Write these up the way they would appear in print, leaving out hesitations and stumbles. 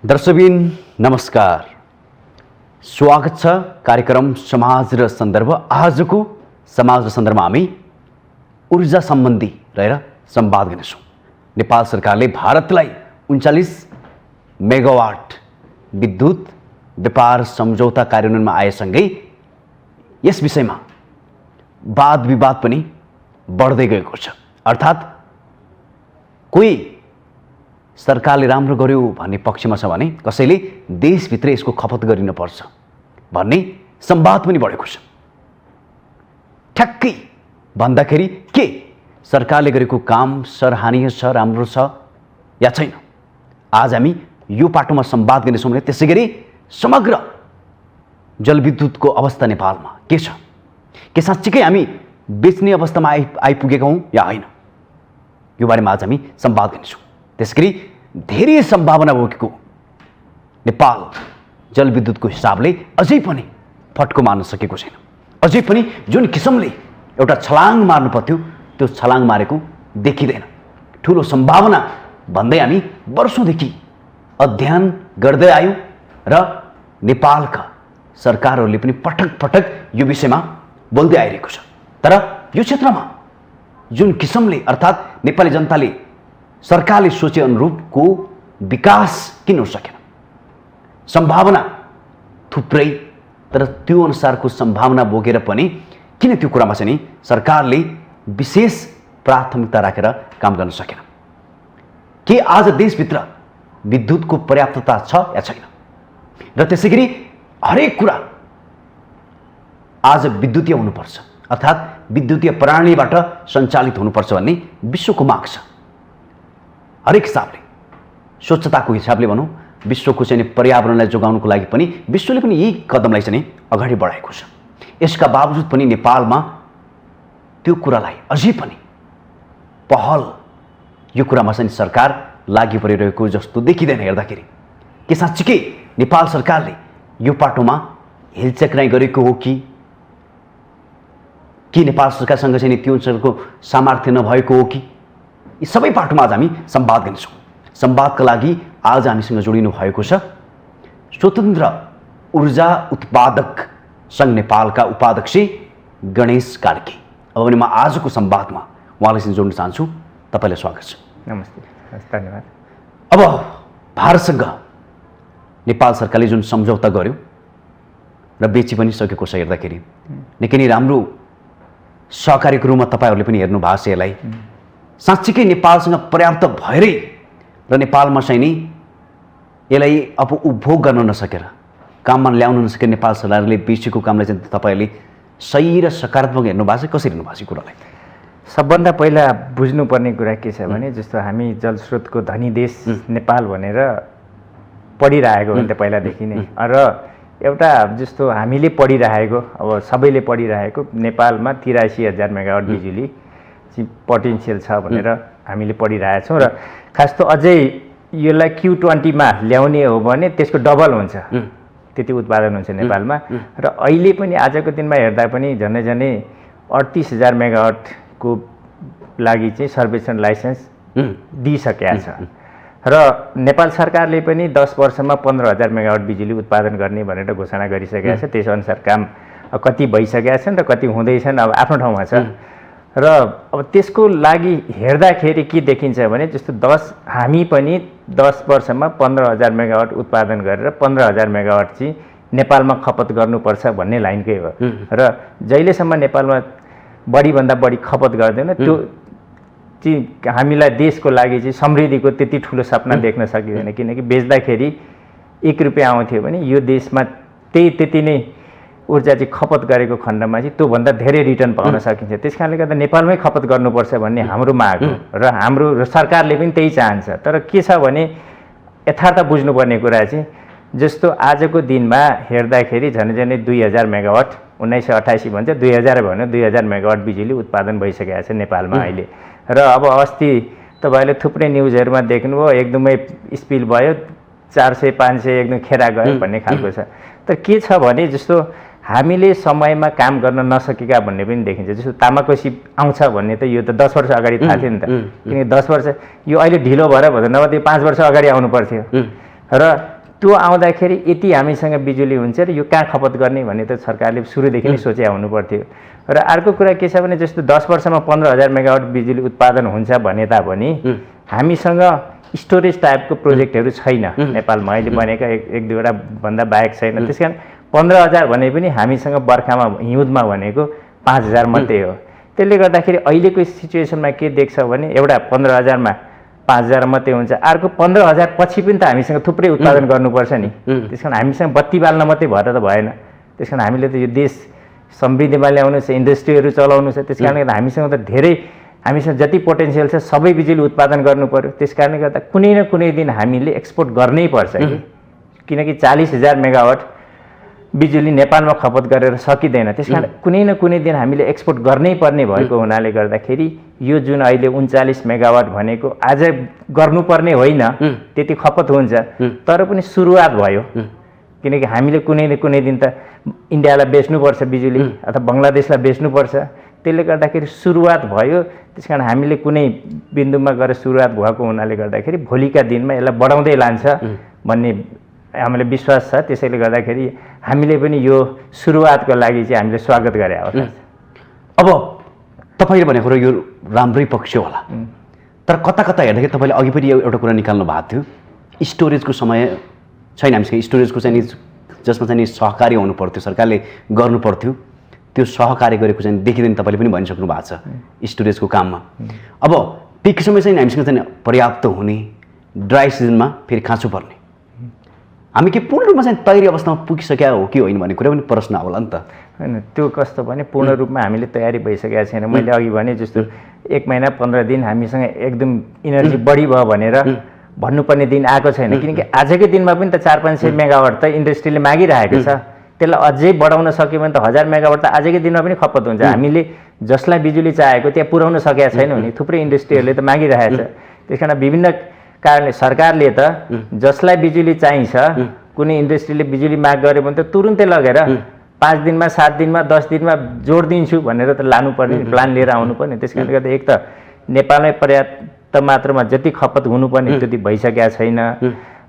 दर्शकबिन नमस्कार, स्वागत छ कार्यक्रम समाज र सन्दर्भ। आजको समाज र सन्दर्भमा हामी ऊर्जा सम्बन्धी रहेर संवाद गर्नेछौँ। नेपाल सरकारले भारतलाई 39 मेगावाट विद्युत व्यापार सम्झौता कार्यान्वयनमा आएसँगै यस विषयमा वाद विवाद पनि बढ्दै गएको छ। अर्थात् कोही सरकारले राम्रो गर्यो भन्ने पक्षमा छ भने कसैले देशभित्र यसको खपत गरिनुपर्छ भन्ने संवाद पनि बढेको छ। ठ्याक्कै भन्दाखेरि के सरकारले गरेको काम सराहनीय छ, राम्रो छ या छैन, आज हामी यो पाटोमा संवाद गर्नेछौँ। भने त्यसै गरी समग्र जलविद्युतको अवस्था नेपालमा के छ, के साँच्चीकै हामी बेच्ने अवस्थामा आइपुगेका हौँ या होइन, यो बारेमा आज हामी संवाद गर्नेछौँ। त्यसैगरी धेरै सम्भावना बोकेको नेपाल जलविद्युतको हिसाबले अझै पनि फट्को मार्न सकेको छैन। अझै पनि जुन किसिमले एउटा छलाङ मार्नु पर्थ्यो त्यो छलाङ मारेको देखिँदैन। ठुलो सम्भावना भन्दै हामी वर्षौँदेखि अध्ययन गर्दै आयौँ र नेपालका सरकारहरूले पनि पटक पटक यो विषयमा बोल्दै आइरहेको छ। तर यो क्षेत्रमा जुन किसिमले अर्थात् नेपाली जनताले सरकारले सोचे अनुरूपको विकास किन हुन सकेन? सम्भावना थुप्रै, तर त्यो अनुसारको सम्भावना बोकेर पनि किन त्यो कुरामा चाहिँ नि सरकारले विशेष प्राथमिकता राखेर काम गर्न सकेन? के आज देशभित्र विद्युतको पर्याप्तता छ या छैन? र त्यसैगरी हरेक कुरा आज विद्युतीय हुनुपर्छ, अर्थात् विद्युतीय प्रणालीबाट सञ्चालित हुनुपर्छ भन्ने विश्वको माग छ। हरेक हिसाबले, स्वच्छताको हिसाबले भनौँ, विश्वको चाहिँ पर्यावरणलाई जोगाउनुको लागि पनि विश्वले पनि यही कदमलाई चाहिँ अगाडि बढाएको छ। यसका बावजुद पनि नेपालमा त्यो कुरालाई अझै पनि पहल यो कुरामा चाहिँ सरकार लागि परिरहेको जस्तो देखिँदैन। हेर्दाखेरि के साँच्चीकै नेपाल सरकारले यो पाटोमा हेलचक्राइ गरेको हो कि नेपाल सरकारसँग चाहिँ त्यो अञ्चलको सामर्थ्य नभएको हो कि? यी सबै पाटोमा आज हामी संवाद गर्नेछौँ। संवादका लागि आज हामीसँग जोडिनु भएको छ स्वतन्त्र ऊर्जा उत्पादक सङ्घ नेपालका उपाध्यक्ष गणेश कार्की। अब भने म आजको संवादमा उहाँलाई जोड्न चाहन्छु। तपाईँलाई स्वागत छ। नमस्ते, धन्यवाद। अब भारतसँग नेपाल सरकारले जुन सम्झौता गर्यो र बेची पनि सकेको छ, हेर्दाखेरि निकै नै राम्रो सहकारीको रूपमा तपाईँहरूले पनि हेर्नु भएको छ यसलाई। साँच्चीकै नेपालसँग पर्याप्त भएरै र नेपालमा चाहिँ नि यसलाई अब उपभोग गर्न नसकेर, काममा ल्याउन नसकेर नेपाल सरकारले बेचेको कामलाई चाहिँ तपाईँहरूले सही र सकारात्मक हेर्नु भएको छ? कसरी हेर्नु भएको छ कुरालाई? सबभन्दा पहिला बुझ्नुपर्ने कुरा के छ भने जस्तो हामी जलस्रोतको धनी देश नेपाल भनेर पढिरहेको हो नि त पहिलादेखि नै। र एउटा जस्तो हामीले पढिरहेको, अब सबैले पढिरहेको नेपालमा 83,000 मेगावाट बिजुली पोटेन्सियल छ भनेर हामीले पढिरहेछौँ। र खास त अझै यसलाई Q20 मा ल्याउने हो भने त्यसको डबल हुन्छ, त्यति उत्पादन हुन्छ नेपालमा। र अहिले पनि आजको दिनमा हेर्दा पनि झन्डै झन्डै 38,000 मेगावाटको लागि चाहिँ सर्वेक्षण लाइसेन्स दिइसकेको छ। र नेपाल सरकारले पनि 10 वर्षमा 15,000 मेगावाट बिजुली उत्पादन गर्ने भनेर घोषणा गरिसकेको छ। त्यसअनुसार काम कति भइसकेका छन् र कति हुँदैछन् अब आफ्नो ठाउँमा छ। र अब त्यसको लागि हेर्दाखेरि के देखिन्छ भने जस्तो हामी पनि 10 वर्षमा 15,000 मेगावाट उत्पादन गरेर 15,000 मेगावाट चाहिँ नेपालमा खपत गर्नुपर्छ भन्ने लाइनकै हो। र जहिलेसम्म नेपालमा बढीभन्दा बढी खपत गर्दैन त्यो चाहिँ हामीलाई देशको लागि चाहिँ समृद्धिको त्यति ठुलो सपना देख्न सकिँदैन। किनकि बेच्दाखेरि 1 रुपियाँ आउँथ्यो भने यो देशमा त्यति नै ऊर्जा चाहिँ खपत गरेको खण्डमा चाहिँ त्योभन्दा धेरै रिटर्न पाउन सकिन्छ। त्यस कारणले गर्दा नेपालमै खपत गर्नुपर्छ भन्ने हाम्रो माग हो र हाम्रो सरकारले पनि त्यही चाहन्छ। तर के छ भने यथार्थ बुझ्नुपर्ने कुरा चाहिँ जस्तो आजको दिनमा हेर्दाखेरि झन्डै 2,000 मेगावाट 1988 भन्छ, 2000 भन्यो 2,000 मेगावाट बिजुली उत्पादन भइसकेको छ नेपालमा अहिले। र अब अस्ति तपाईँले थुप्रै न्युजहरूमा देख्नुभयो, एकदमै स्पिल भयो, 400-500 एकदम खेरा गयो भन्ने खालको छ। तर के छ भने जस्तो हामीले समयमा काम गर्न नसकेका भन्ने पनि देखिन्छ। जस्तो तामाकोसी आउँछ भन्ने त यो त 10 वर्ष अगाडि थाहा थियो नि त, किनकि 10 वर्ष यो अहिले ढिलो भएर भन्दा नभए त्यो 5 वर्ष अगाडि आउनु पर्थ्यो। र त्यो आउँदाखेरि यति हामीसँग बिजुली हुन्छ र यो कहाँ खपत गर्ने भन्ने त सरकारले सुरुदेखि नै सोचे हुनुपर्थ्यो। र अर्को कुरा के छ भने जस्तो 10 वर्षमा 15,000 मेगावाट बिजुली उत्पादन हुन्छ भने तापनि हामीसँग स्टोरेज टाइपको प्रोजेक्टहरू छैन नेपालमा अहिले बनेका एक दुईवटा भन्दा बाहेक छैन। त्यसकारण 15,000 भने पनि हामीसँग बर्खामा हिउँदमा भनेको 5,000 मात्रै हो। त्यसले गर्दाखेरि अहिलेको सिचुएसनमा के देख्छ भने एउटा 15,000मा 5,000 मात्रै हुन्छ, अर्को 15,000 पछि पनि त हामीसँग थुप्रै उत्पादन गर्नुपर्छ नि। त्यसकारण हामीसँग बत्ती बाल्न मात्रै भएर त भएन। त्यसकारण हामीले त यो देश समृद्धिमा ल्याउनु छ, इन्डस्ट्रीहरू चलाउनु छ। त्यस कारणले गर्दा हामीसँग त धेरै हामीसँग जति पोटेन्सियल छ सबै बिजुली उत्पादन गर्नु पर्यो। त्यस कारणले गर्दा कुनै न कुनै दिन हामीले एक्सपोर्ट गर्नै पर्छ किनकि 40,000 मेगावाट बिजुली नेपालमा खपत गरेर सकिँदैन। त्यस कारण कुनै न कुनै दिन हामीले एक्सपोर्ट गर्नै पर्ने भएको हुनाले गर्दाखेरि यो जुन अहिले 39 मेगावाट भनेको आज गर्नुपर्ने होइन, त्यति खपत हुन्छ तर पनि सुरुवात भयो। किनकि हामीले कुनै न कुनै दिन त इन्डियालाई बेच्नुपर्छ बिजुली अथवा बङ्गलादेशलाई बेच्नुपर्छ। त्यसले गर्दाखेरि सुरुवात भयो। त्यस कारण हामीले कुनै बिन्दुमा गएर सुरुवात भएको हुनाले गर्दाखेरि भोलिका दिनमा यसलाई बढाउँदै लान्छ भन्ने हामीलाई विश्वास छ। त्यसैले गर्दाखेरि हामीले पनि यो सुरुवातको लागि चाहिँ हामीले स्वागत गरे हो। अब तपाईँले भनेको यो राम्रै पक्ष होला, तर कता कता हेर्दाखेरि तपाईँले अघि पनि एउटा कुरा निकाल्नु भएको थियो, स्टोरेजको समय छैन हामीसँग। स्टोरेजको चाहिँ नि जसमा चाहिँ नि सहकारी हुनु पर्थ्यो, सरकारले गर्नु पर्थ्यो, त्यो सहकारी गरेको चाहिँ देखिँदैन। तपाईँले पनि भनिसक्नु भएको छ स्टोरेजको काममा। अब पिक समय चाहिँ हामीसँग चाहिँ पर्याप्त हुने, ड्राई सिजनमा फेरि खाँचो पर्ने, हामी के पूर्ण रूपमा चाहिँ तयारी अवस्थामा पुगिसक्या हो कि होइन भन्ने कुरा पनि प्रश्न आउला नि त। होइन, त्यो कस्तो भने पूर्ण रूपमा हामीले तयारी भइसकेका छैन। मैले अघि भने जस्तो 1 महिना 15 दिन हामीसँग एकदम इनर्जी बढी भयो भनेर भन्नुपर्ने दिन आएको छैन। किनकि आजकै दिनमा पनि त 400-500 मेगावाट त इन्डस्ट्रीले मागिरहेको छ। त्यसलाई अझै बढाउन सक्यो भने त 1000 मेगावाट त आजकै दिनमा पनि खपत हुन्छ। हामीले जसलाई बिजुली चाहेको त्यहाँ पुर्याउन सकेका छैनौँ नि, थुप्रै इन्डस्ट्रीहरूले त मागिरहेको छ। त्यस कारण विभिन्न कारणले सरकारले त जसलाई बिजुली चाहिन्छ, कुनै इन्डस्ट्रीले बिजुली माग गर्यो भने त तुरुन्तै लगेर 5 दिनमा 7 दिनमा 10 दिनमा जोड दिन्छु भनेर त लानुपर्ने, प्लान लिएर आउनुपर्ने। त्यस कारणले गर्दा एक त नेपालमै पर्याप्त मात्रामा जति खपत हुनुपर्ने त्यति भइसकेका छैन।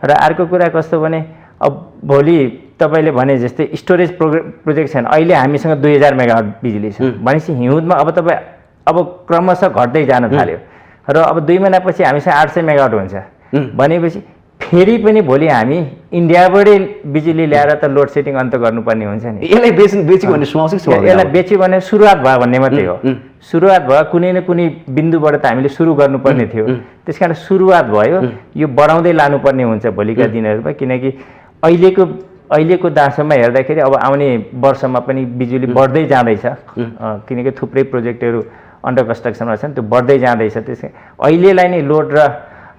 र अर्को कुरा कस्तो भने अब भोलि तपाईँले भने जस्तै स्टोरेज प्रोजेक्ट छैन। अहिले हामीसँग 2000 मेगावाट बिजुली छ भनेपछि हिउँदमा अब तपाईँ अब क्रमशः घट्दै जान थाल्यो र अब 2 महिनापछि हामीसँग 800 मेगावाट हुन्छ भनेपछि फेरि पनि भोलि हामी इन्डियाबाटै बिजुली ल्याएर त लोड सेटिङ अन्त गर्नुपर्ने हुन्छ नि। यसलाई बेच्यो भने यसलाई बेच्यो भने सुरुवात भयो भन्ने मात्रै हो। सुरुवात भयो, कुनै न कुनै बिन्दुबाट त हामीले सुरु गर्नुपर्ने थियो। त्यस कारण सुरुवात भयो, यो बढाउँदै लानुपर्ने हुन्छ भोलिका दिनहरूमा। किनकि अहिलेको दाँसोमा हेर्दाखेरि अब आउने वर्षमा पनि बिजुली बढ्दै जाँदैछ। किनकि थुप्रै प्रोजेक्टहरू अन्डर कन्स्ट्रक्सनमा छन्, त्यो बढ्दै जाँदैछ। त्यसै अहिलेलाई नै लोड र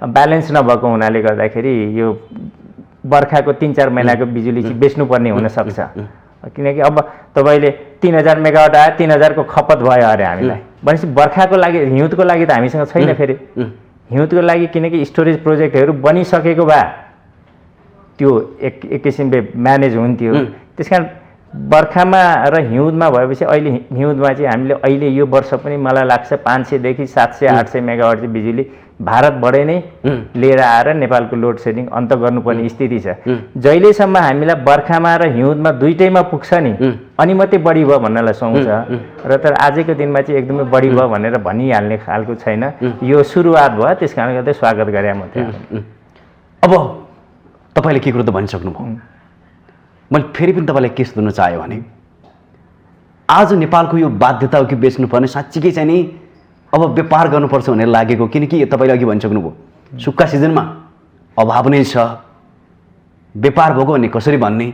ब्यालेन्स नभएको हुनाले गर्दाखेरि यो बर्खाको 3-4 महिनाको बिजुली चाहिँ बेच्नुपर्ने हुनसक्छ। किनकि अब तपाईँले 3000 मेगावाट आयो, 3000 को खपत भयो अरे हामीलाई भनेपछि बर्खाको लागि हिउँदको लागि त हामीसँग छैन। फेरि हिउँदको लागि किनकि स्टोरेज प्रोजेक्टहरू बनिसकेको भए त्यो एक किसिमले म्यानेज हुन्थ्यो। त्यस कारण बर्खामा र हिउँदमा भएपछि अहिले हिउँदमा चाहिँ हामीले अहिले यो वर्ष पनि मलाई लाग्छ 500 देखि 700-800 मेगावाट चाहिँ बिजुली भारतबाटै नै लिएर आएर नेपालको लोड सेडिङ अन्त गर्नुपर्ने स्थिति छ। जहिलेसम्म हामीलाई बर्खामा र हिउँदमा दुईटैमा पुग्छ नि अनि मात्रै बढी भयो भन्नलाई सुहाउँछ। र तर आजको दिनमा चाहिँ एकदमै बढी भयो भनेर भनिहाल्ने खालको छैन। यो सुरुवात भयो, त्यस कारणले गर्दा स्वागत गरे मात्रै। अब तपाईँले के कुरो त भनिसक्नुभयो, मैले फेरि पनि तपाईँलाई के सोध्न चाह्यो भने आज नेपालको यो बाध्यता हो कि बेच्नुपर्ने साँच्चीकै चाहिँ नि अब व्यापार गर्नुपर्छ भनेर लागेको। किनकि तपाईँले अघि भनिसक्नुभयो सुक्खा सिजनमा अभाव नै छ, व्यापार भएको भन्ने कसरी भन्ने,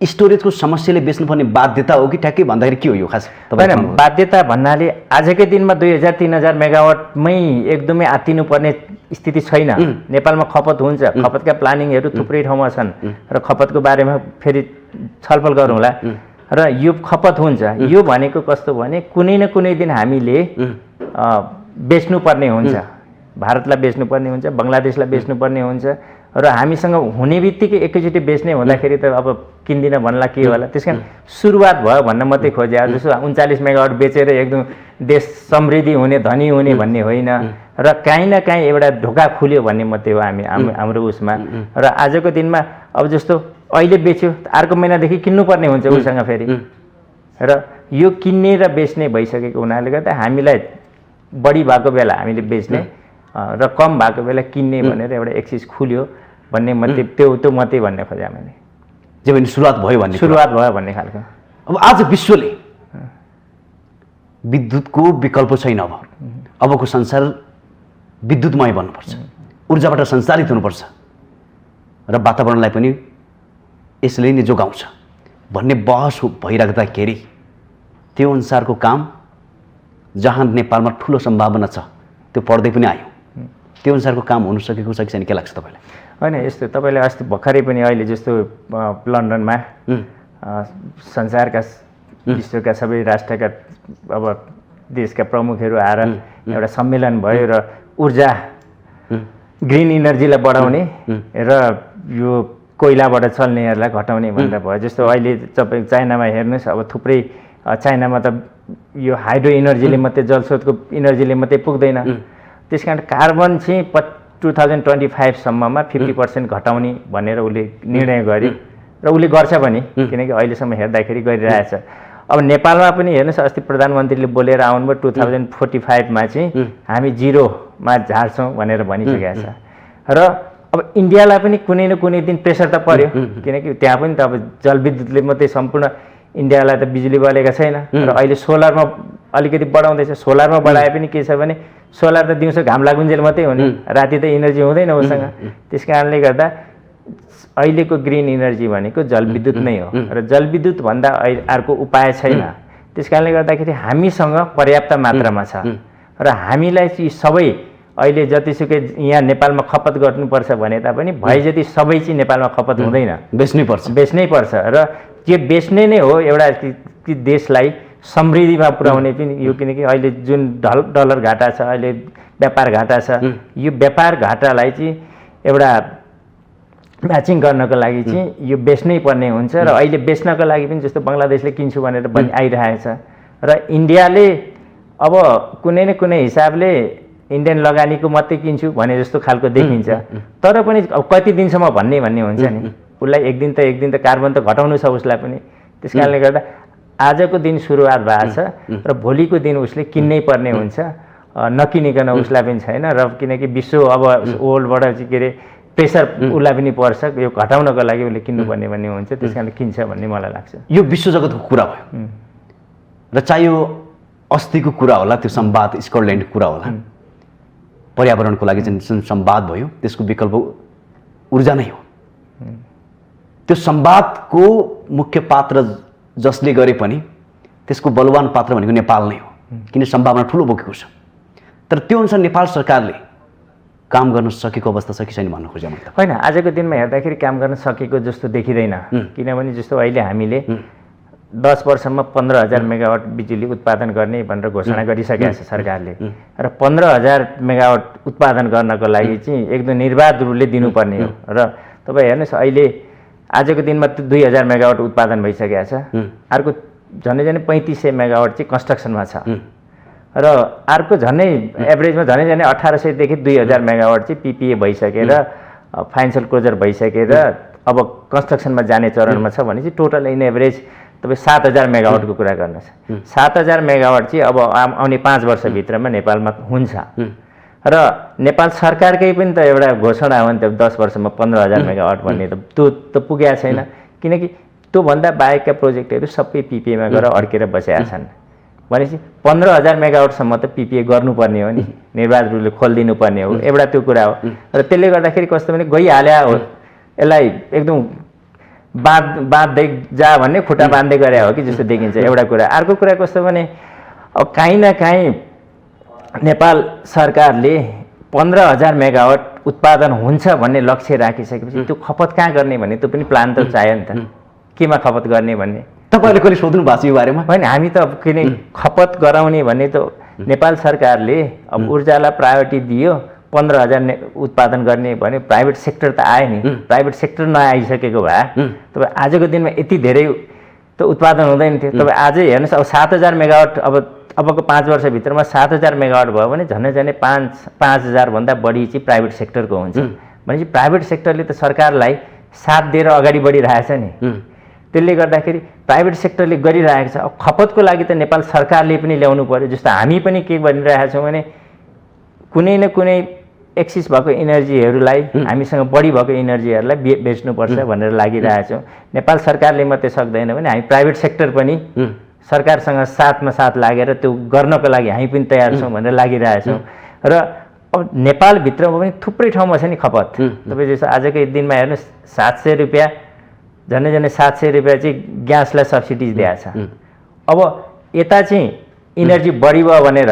स्टोरेजको समस्याले बेच्नुपर्ने बाध्यता हो कि ठ्याक्कै भन्दाखेरि के हो यो खास? होइन, बाध्यता भन्नाले आजकै दिनमा 2000-3000 मेगावाटमै एकदमै आत्तिनुपर्ने स्थिति छैन। नेपालमा खपत हुन्छ, खपतका प्लानिङहरू थुप्रै ठाउँमा छन् र खपतको बारेमा फेरि छलफल गरौँला। र यो खपत हुन्छ, यो भनेको कस्तो भने कुनै न कुनै दिन हामीले बेच्नुपर्ने हुन्छ, भारतलाई बेच्नुपर्ने हुन्छ, बङ्गलादेशलाई बेच्नुपर्ने हुन्छ। र हामीसँग हुने बित्तिकै एकैचोटि बेच्ने हुँदाखेरि त अब किन्दिनँ भन्ला के होला। त्यस कारण सुरुवात भयो भन्न मात्रै खोजे। जस्तो 39 मेगावाट बेचेर एकदम देश समृद्धि हुने, धनी हुने भन्ने होइन। र र काहीँ न काहीँ एउटा ढोका खुल्यो भन्ने मात्रै हो हाम्रो उसमा। र आजको दिनमा अब जस्तो अहिले बेच्यो अर्को महिनादेखि किन्नुपर्ने हुन्छ उसँग फेरि। र यो किन्ने र बेच्ने भइसकेको हुनाले गर्दा हामीलाई बढी भएको बेला हामीले बेच्ने र कम भएको बेला किन्ने भनेर एउटा एक्सिस खुल्यो भन्ने मात्रै त्यो मात्रै भन्ने खोजेँ मैले। जे भने सुरुवात भयो भन्ने खालको। अब आज विश्वले विद्युतको विकल्प छैन। अबको संसार विद्युतमय बन्नुपर्छ, ऊर्जाबाट सञ्चालित हुनुपर्छ र वातावरणलाई पनि यसले नै जोगाउँछ भन्ने बहस भइराख्दाखेरि त्यो अनुसारको काम जहाँ नेपालमा ठुलो सम्भावना छ त्यो पढ्दै पनि आयो, त्यो अनुसारको काम हुन सकेको छ कि छैन, के लाग्छ तपाईँलाई? होइन, यस्तो तपाईँले अस्ति भर्खरै पनि अहिले जस्तो लन्डनमा संसारका विश्वका सबै राष्ट्रका अब देशका प्रमुखहरू आएर एउटा सम्मेलन भयो र ऊर्जा ग्रिन इनर्जीलाई बढाउने र यो कोइलाबाट चल्नेहरूलाई घटाउने भनेर भयो। जस्तो अहिले तपाईँ चाइनामा हेर्नुहोस्, अब थुप्रै चाइनामा त यो हाइड्रो इनर्जीले मात्रै जलस्रोतको इनर्जीले मात्रै पुग्दैन। त्यस कारण कार्बन चाहिँ 2025सम्ममा 50% घटाउने भनेर उसले निर्णय गर्यो र उसले गर्छ पनि, किनकि अहिलेसम्म हेर्दाखेरि गरिरहेछ। अब नेपालमा पनि हेर्नुहोस्, अस्ति प्रधानमन्त्रीले बोलेर आउनुभयो 2045मा चाहिँ हामी जिरोमा झार्छौँ भनेर भनिसकेको छ। र अब इन्डियालाई पनि कुनै न कुनै दिन प्रेसर त पर्यो, किनकि त्यहाँ पनि त अब जलविद्युतले मात्रै सम्पूर्ण इन्डियालाई त बिजुली बलेको छैन। र अहिले सोलरमा अलिकति बढाउँदैछ। सोलरमा बढाए पनि के छ भने सोलर त दिउँसो घाम लागुन्जेल मात्रै हुने, राति त इनर्जी हुँदैन उसँग। त्यस कारणले गर्दा अहिलेको ग्रिन इनर्जी भनेको जलविद्युत नै हो र जलविद्युतभन्दा अर्को उपाय छैन। त्यस कारणले गर्दाखेरि हामीसँग पर्याप्त मात्रामा छ र हामीलाई चाहिँ सबै अहिले जतिसुकै यहाँ नेपालमा खपत गर्नुपर्छ भने तापनि भए जति सबै चाहिँ नेपालमा खपत हुँदैन, बेच्नै पर्छ। र त्यो बेच्ने नै हो एउटा देशलाई समृद्धिमा पुर्याउने पनि यो, किनकि अहिले जुन डलर घाटा छ, अहिले व्यापार घाटा छ, यो व्यापार घाटालाई चाहिँ एउटा म्याचिङ गर्नको लागि चाहिँ यो बेच्नै पर्ने हुन्छ। र अहिले बेच्नको लागि पनि जस्तो बङ्गलादेशले किन्छु भनेर आइरहेछ र इन्डियाले अब कुनै न कुनै हिसाबले इन्डियन लगानीको मात्रै किन्छु भने जस्तो खालको देखिन्छ। तर पनि अब कति दिनसम्म भन्ने हुन्छ नि, उसलाई एक दिन त कार्बन त घटाउनु छ उसलाई पनि। त्यस कारणले गर्दा आजको दिन सुरुवात भएको छ र भोलिको दिन उसले किन्नै पर्ने हुन्छ, नकिनिकन उसलाई पनि छैन। र किनकि विश्व अब वर्ल्डबाट चाहिँ के अरे प्रेसर उसलाई पनि पर्छ, यो घटाउनको लागि उसले किन्नुपर्ने भन्ने हुन्छ। त्यस कारण किन्छ भन्ने मलाई लाग्छ। यो विश्व जगतको कुरा भयो र चाहे यो अस्तिको कुरा होला, त्यो संवाद स्कटल्यान्डको कुरा होला, पर्यावरणको लागि जुन संवाद भयो त्यसको विकल्प ऊर्जा नै हो। त्यो संवादको मुख्य पात्र जसले गरे पनि त्यसको बलवान पात्र भनेको नेपाल नै हो, किन सम्भावना ठुलो बोकेको छ। तर त्यो अनुसार नेपाल सरकारले काम गर्न सकेको अवस्था छ कि छैन भन्न खोजेँ मैले। होइन, आजको दिनमा हेर्दाखेरि काम गर्न सकेको जस्तो देखिँदैन, किनभने जस्तो अहिले हामीले 10 वर्षमा 15,000 मेगावाट बिजुली उत्पादन गर्ने भनेर घोषणा गरिसकेको छ सरकारले। र 15,000 मेगावाट उत्पादन गर्नको लागि चाहिँ एकदम निर्बाध रूपले दिनुपर्ने हो। र तपाईँ हेर्नुहोस्, अहिले आजको दिनमा 2,000 मेगावाट उत्पादन भइसकेको छ, अर्को झन्डै 3500 मेगावाट चाहिँ कन्स्ट्रक्सनमा छ र अर्को झन्डै एभरेजमा झन्डै 1800देखि 2000 मेगावाट चाहिँ पिपिए भइसकेर फाइनेन्सियल क्लोजर भइसकेर अब कन्स्ट्रक्सनमा जाने चरणमा छ भने चाहिँ टोटल इन एभरेज तपाईँ 7,000 मेगावाटको कुरा गर्नुहोस्। 7,000 मेगावाट चाहिँ अब आउने 5 वर्षभित्रमा नेपालमा हुन्छ। र नेपाल सरकारकै पनि त एउटा घोषणा हो नि त, 10 वर्षमा 15,000 मेगावाट भन्ने त त्यो त पुगेको छैन, किनकि त्योभन्दा बाहेकका प्रोजेक्टहरू सबै पिपिएमा गएर अड्केर बसेका छन्। भनेपछि 15,000 मेगावाटसम्म त पिपिए गर्नुपर्ने हो नि, निर्बाध रूपले खोलिदिनु पर्ने हो, एउटा त्यो कुरा हो। र त्यसले गर्दाखेरि कस्तो भने गइहाल्या हो, यसलाई एकदम बाँध्दै जा भन्ने खुट्टा बाँध्दै गरे हो कि जस्तो देखिन्छ, एउटा कुरा। अर्को कुरा कस्तो भने अब काहीँ न काहीँ नेपाल सरकारले 15,000 मेगावाट उत्पादन हुन्छ भन्ने लक्ष्य राखिसकेपछि त्यो खपत कहाँ गर्ने भन्ने त्यो पनि प्लान त चाहियो नि त, केमा खपत गर्ने भन्ने। तपाईँले कहिले सोध्नु भएको छ यो बारेमा? होइन, हामी त किन खपत गराउने भन्ने त नेपाल सरकारले अब ऊर्जालाई प्रायोरिटी दियो, 15,000 उत्पादन गर्ने भने प्राइभेट सेक्टर त आयो नि, प्राइभेट सेक्टर नआइसकेको भए तपाईँ आजको दिनमा यति धेरै त उत्पादन हुँदैन थियो। तपाईँ आजै हेर्नुहोस्, अब 7,000 मेगावाट अब अबको 5 वर्षभित्रमा 7,000 मेगावाट भयो भने झन्डै 5,000 भन्दा बढी चाहिँ प्राइभेट सेक्टरको हुन्छ। भनेपछि प्राइभेट सेक्टरले त सरकारलाई साथ दिएर अगाडि बढिरहेछ नि। त्यसले गर्दाखेरि प्राइभेट सेक्टरले गरिरहेको छ। अब खपतको लागि त नेपाल सरकारले पनि ल्याउनु पर्यो। जस्तो हामी पनि के भनिरहेका छौँ भने कुनै न कुनै एक्सिस भएको इनर्जीहरूलाई हामीसँग बढी भएको इनर्जीहरूलाई बेच्नुपर्छ भनेर लागिरहेछौँ। नेपाल सरकारले मात्रै सक्दैन भने हामी प्राइभेट सेक्टर पनि सरकारसँग साथमा साथ लागेर त्यो गर्नको लागि हामी पनि तयार छौँ भनेर लागिरहेछौँ। र अब नेपालभित्रमा पनि थुप्रै ठाउँमा छ नि खपत। तपाईँ जस्तो आजकै दिनमा हेर्नुहोस् 700 रुपियाँ झन्डै 700 रुपियाँ चाहिँ ग्यासलाई सब्सिडिज दिएको छ। अब यता चाहिँ इनर्जी बढी भयो भनेर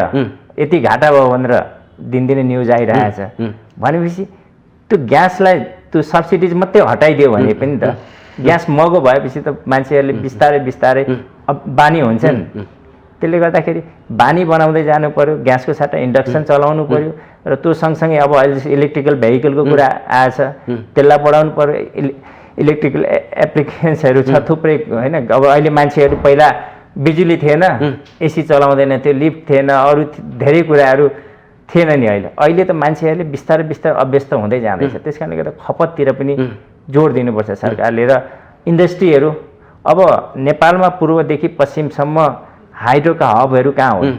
यति घाटा भयो भनेर दिनदिनै न्युज आइरहेछ। भनेपछि त्यो ग्यासलाई त्यो सब्सिडिज मात्रै हटाइदियो भने पनि त ग्यास महँगो भएपछि त मान्छेहरूले बिस्तारै अब बानी हुन्छन्। त्यसले गर्दाखेरि बानी बनाउँदै जानु पर्यो। ग्यासको साट्टा इन्डक्सन चलाउनु पर्यो र त्यो सँगसँगै अब अहिले इलेक्ट्रिकल भेहिकलको कुरा आएछ, त्यसलाई बढाउनु पर्यो। इलेक्ट्रिकल एप्लिकेन्सहरू छ थुप्रै होइन। अब अहिले मान्छेहरू पहिला बिजुली थिएन, एसी चलाउँदैन थियो, लिफ्ट थिएन, अरू धेरै कुराहरू थिएन नि। अहिले त मान्छेहरूले बिस्तारै अभ्यस्त हुँदै जाँदैछ। त्यस कारणले गर्दा खपततिर पनि जोड दिनुपर्छ सरकारले। र इन्डस्ट्रीहरू अब नेपालमा पूर्वदेखि पश्चिमसम्म हाइड्रोका हबहरू कहाँ हुन्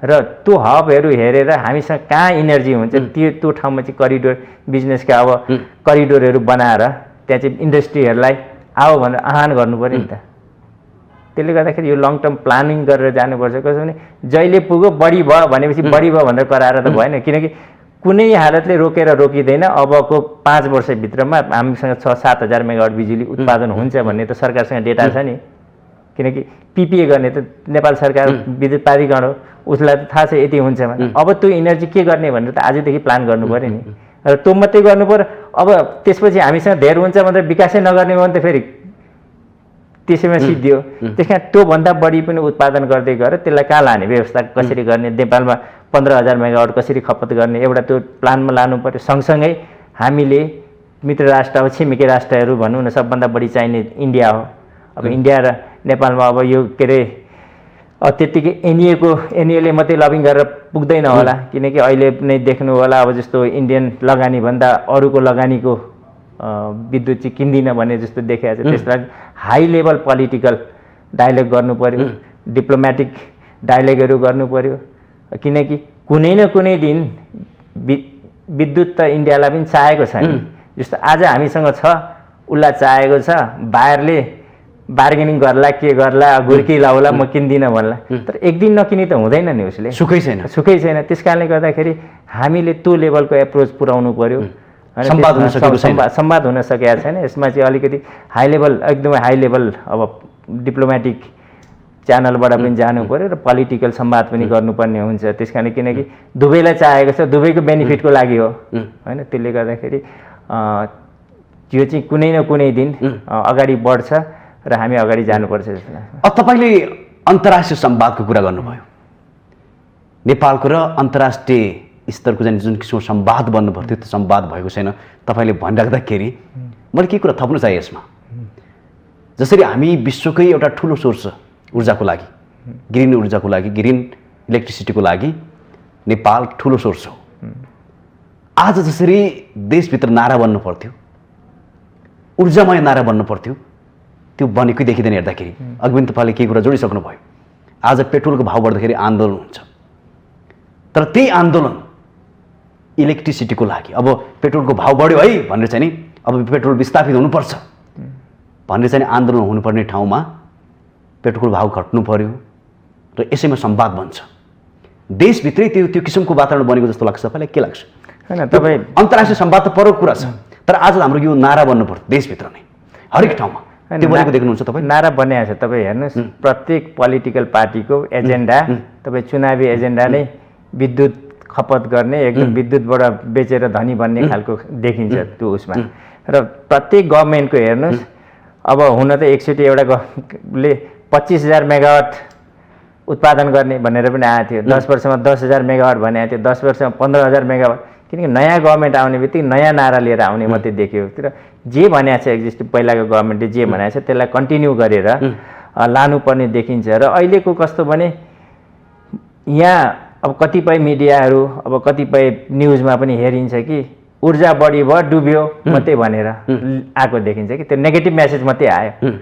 र त्यो हबहरू हेरेर हामीसँग कहाँ इनर्जी हुन्छ त्यो ठाउँमा चाहिँ करिडोर बिजनेसका अब करिडोरहरू बनाएर त्यहाँ चाहिँ इन्डस्ट्रीहरूलाई आओ भनेर आह्वान गर्नु पऱ्यो नि त। त्यसले गर्दाखेरि यो लङ टर्म प्लानिङ गरेर जानुपर्छ। कसो भने जहिले पुग्यो बढी भयो भनेपछि बढी भयो भनेर कराएर त भएन। किनकि कुनै हालतले रोकिँदैन। अबको 5 वर्षभित्रमा हामीसँग 6-7 हजार मेगावाट बिजुली उत्पादन हुन्छ भन्ने त सरकारसँग डेटा छ नि। किनकि पिपिए गर्ने त नेपाल सरकार विद्युत प्राधिकरण हो, उसलाई त थाहा छ यति हुन्छ भने। अब त्यो इनर्जी के गर्ने भनेर त आजदेखि प्लान गर्नु पऱ्यो नि। र त्यो मात्रै गर्नु पऱ्यो। अब त्यसपछि हामीसँग धेर हुन्छ भनेर विकासै नगर्ने हो भने त फेरि त्यसैमा सिद्धियो। त्यस कारण त्योभन्दा बढी पनि उत्पादन गर्दै गएर त्यसलाई कहाँ लाने, व्यवस्था कसरी गर्ने, नेपालमा 15,000 मेगावाट कसरी खपत गर्ने, एउटा त्यो प्लानमा लानु पऱ्यो। सँगसँगै हामीले मित्र राष्ट्र अब छिमेकी राष्ट्रहरू भनौँ न, सबभन्दा बढी चाहिने इन्डिया हो। अब इन्डिया र नेपालमा अब यो के अरे त्यत्तिकै एनइएले मात्रै लबिङ गरेर पुग्दैन होला। किनकि अहिले नै देख्नु होला अब जस्तो इन्डियन लगानीभन्दा अरूको लगानीको विद्युत चाहिँ किन्दिनँ भन्ने जस्तो देखाएको छ। त्यसलाई हाई लेभल पोलिटिकल डायलग गर्नु पऱ्यो, डिप्लोमेटिक डायलगहरू गर्नु पऱ्यो। किनकि कुनै न कुनै दिन विद्युत त इन्डियालाई पनि चाहेको छ नि। जस्तो आज हामीसँग छ, उसलाई चाहेको छ, बाहिरले बार्गेनिङ गर्ला, के गर्ला, गुर्की लाउला, म किन्दिनँ भन्ला। तर एक दिन नकिनी त हुँदैन नि, उसले सुखै छैन। त्यस कारणले गर्दाखेरि हामीले त्यो लेभलको एप्रोच पुऱ्याउनु पऱ्यो। संवाद हुन सकेको छैन। यसमा चाहिँ अलिकति एकदमै हाई लेभल अब डिप्लोमेटिक च्यानलबाट पनि जानु पऱ्यो र पोलिटिकल संवाद पनि गर्नुपर्ने हुन्छ। त्यस कारण किनकि दुवैलाई चाहेको छ, दुवैको बेनिफिटको लागि हो होइन। त्यसले गर्दाखेरि यो चाहिँ कुनै न कुनै दिन अगाडि बढ्छ र हामी अगाडि जानुपर्छ जस्तो लाग्छ। अब तपाईँले अन्तर्राष्ट्रिय संवादको कुरा गर्नुभयो। नेपालको र अन्तर्राष्ट्रिय स्तरको चाहिँ जुन किसिमको संवाद बन्नु पर्थ्यो त्यो संवाद भएको छैन। तपाईँले भनिराख्दाखेरि मैले के कुरा थप्नु चाहे यसमा, जसरी हामी विश्वकै एउटा ठुलो सोर्स ऊर्जाको लागि, ग्रिन ऊर्जाको लागि, ग्रिन इलेक्ट्रिसिटीको लागि नेपाल ठुलो सोर्स हो। आज जसरी देशभित्र नारा बन्नु पर्थ्यो, ऊर्जामय नारा बन्नु पर्थ्यो, त्यो बनेकै देखिँदैन हेर्दाखेरि। अघि पनि तपाईँले केही कुरा जोडिसक्नु भयो। आज पेट्रोलको भाव बढ्दाखेरि आन्दोलन हुन्छ, तर त्यही आन्दोलन इलेक्ट्रिसिटीको लागि अब पेट्रोलको भाव बढ्यो है भनेर चाहिँ नि अब पेट्रोल विस्थापित हुनुपर्छ भनेर चाहिँ आन्दोलन हुनुपर्ने ठाउँमा पेट्रोलको भाव घट्नु पर्यो र यसैमा संवाद बन्छ। देशभित्रै त्यो किसिमको वातावरण बनेको जस्तो लाग्छ तपाईँलाई, के लाग्छ? होइन, तपाईँ अन्तर्राष्ट्रिय संवाद त परको कुरा छ, तर आज हाम्रो यो नारा बन्नु पर्छ देशभित्र नै, हरेक ठाउँमा त्यो बनेको देख्नुहुन्छ तपाईँ? नारा बनिएको छ। तपाईँ हेर्नुहोस्, प्रत्येक पोलिटिकल पार्टीको एजेन्डा तपाईँ चुनावी एजेन्डा नै विद्युत खपत गर्ने, एकदम विद्युतबाट बेचेर धनी बन्ने खालको देखिन्छ त्यो उसमा। र प्रत्येक गभर्मेन्टको हेर्नुहोस्, अब हुन त एकचोटि एउटा गभर्मेन्टले 25,000 मेगावाट उत्पादन गर्ने भनेर पनि आएको थियो। 10 वर्षमा 10,000 मेगावाट भनेको थियो, 10 वर्षमा 15,000 मेगावाट। किनकि नयाँ गभर्मेन्ट आउने बित्तिकै नयाँ नारा लिएर आउने मात्रै देख्यो। तर जे भनेको छ एक्जिस्ट पहिलाको गभर्मेन्टले जे भनेको छ त्यसलाई कन्टिन्यू गरेर लानुपर्ने देखिन्छ। र अहिलेको कस्तो भने यहाँ अब कतिपय मिडियाहरू अब कतिपय न्युजमा पनि हेरिन्छ कि ऊर्जा बढी भयो डुब्यो मात्रै भनेर आएको देखिन्छ कि त्यो नेगेटिभ मेसेज मात्रै आयो।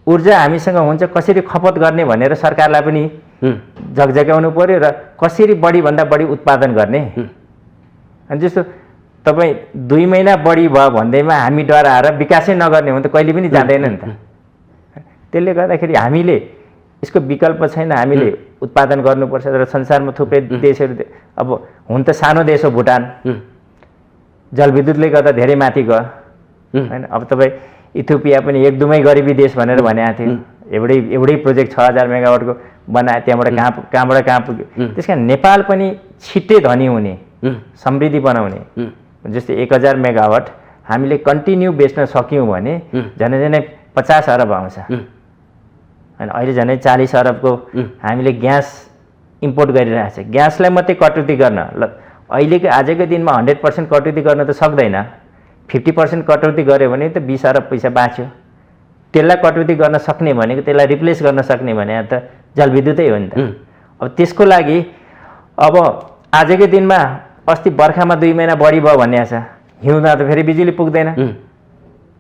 ऊर्जा हामीसँग हुन्छ कसरी खपत गर्ने भनेर सरकारलाई पनि झकझक्याउनु पर्यो र कसरी बढीभन्दा बढी उत्पादन गर्ने। अनि जस्तो तपाईँ 2 महिना बढी भयो भन्दैमा हामी डराएर विकासै नगर्ने हो भने त कहिले पनि जाँदैन नि त। त्यसले गर्दाखेरि हामीले यसको विकल्प छैन, हामीले उत्पादन गर्नुपर्छ। र संसारमा थुप्रै देशहरू अब हुन त सानो देश हो भुटान, जलविद्युतले गर्दा धेरै माथि गयो होइन। अब तपाईँ इथियोपिया पनि 1-2मै गरिबी देश भनेर भनेको थियो, एउटै प्रोजेक्ट 6000 मेगावाटको बनायो, त्यहाँबाट कहाँ पुग्यो। त्यस कारण नेपाल पनि छिट्टै धनी हुने, समृद्धि बनाउने। जस्तै 1000 मेगावाट हामीले कन्टिन्यू बेच्न सक्यौँ भने झनै 50 अरब आउँछ होइन। अहिले झनै 40 अरबको हामीले ग्यास इम्पोर्ट गरिरहेको छ। ग्यासलाई मात्रै कटौती गर्न अहिलेको आजको दिनमा 100% कटौती गर्न त सक्दैन। 50% कटौती गऱ्यो भने त 20 अरब पैसा बाँच्यो। त्यसलाई कटौती गर्न सक्ने भनेको, त्यसलाई रिप्लेस गर्न सक्ने भने त जलविद्युतै हो नि त। अब त्यसको लागि अब आजकै दिनमा अस्ति बर्खामा 2 महिना बढी भयो भन्ने छ, हिउँदा त फेरि बिजुली पुग्दैन।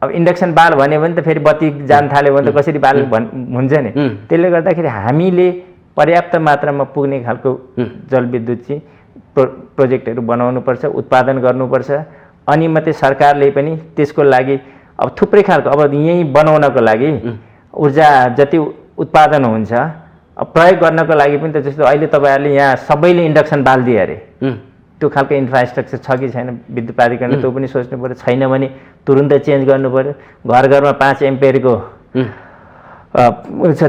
अब इन्डक्सन बाल भन्यो भने त फेरि बत्ती जान थाल्यो भने त कसरी बाल हुन्छ नि। त्यसले गर्दाखेरि हामीले पर्याप्त मात्रामा पुग्ने खालको जलविद्युत चाहिँ प्रोजेक्टहरू बनाउनुपर्छ, उत्पादन गर्नुपर्छ। अनि मात्रै सरकारले पनि त्यसको लागि अब थुप्रै खालको अब यहीँ बनाउनको लागि ऊर्जा जति उत्पादन हुन्छ अब प्रयोग गर्नको लागि पनि त जस्तो अहिले तपाईँहरूले यहाँ सबैले इन्डक्सन बालिदियो अरे, त्यो खालको इन्फ्रास्ट्रक्चर छ कि छैन विद्युत प्राधिकरणले त्यो पनि सोच्नु पऱ्यो। छैन भने तुरुन्तै चेन्ज गर्नु पऱ्यो। घरमा 5 एम्पियरको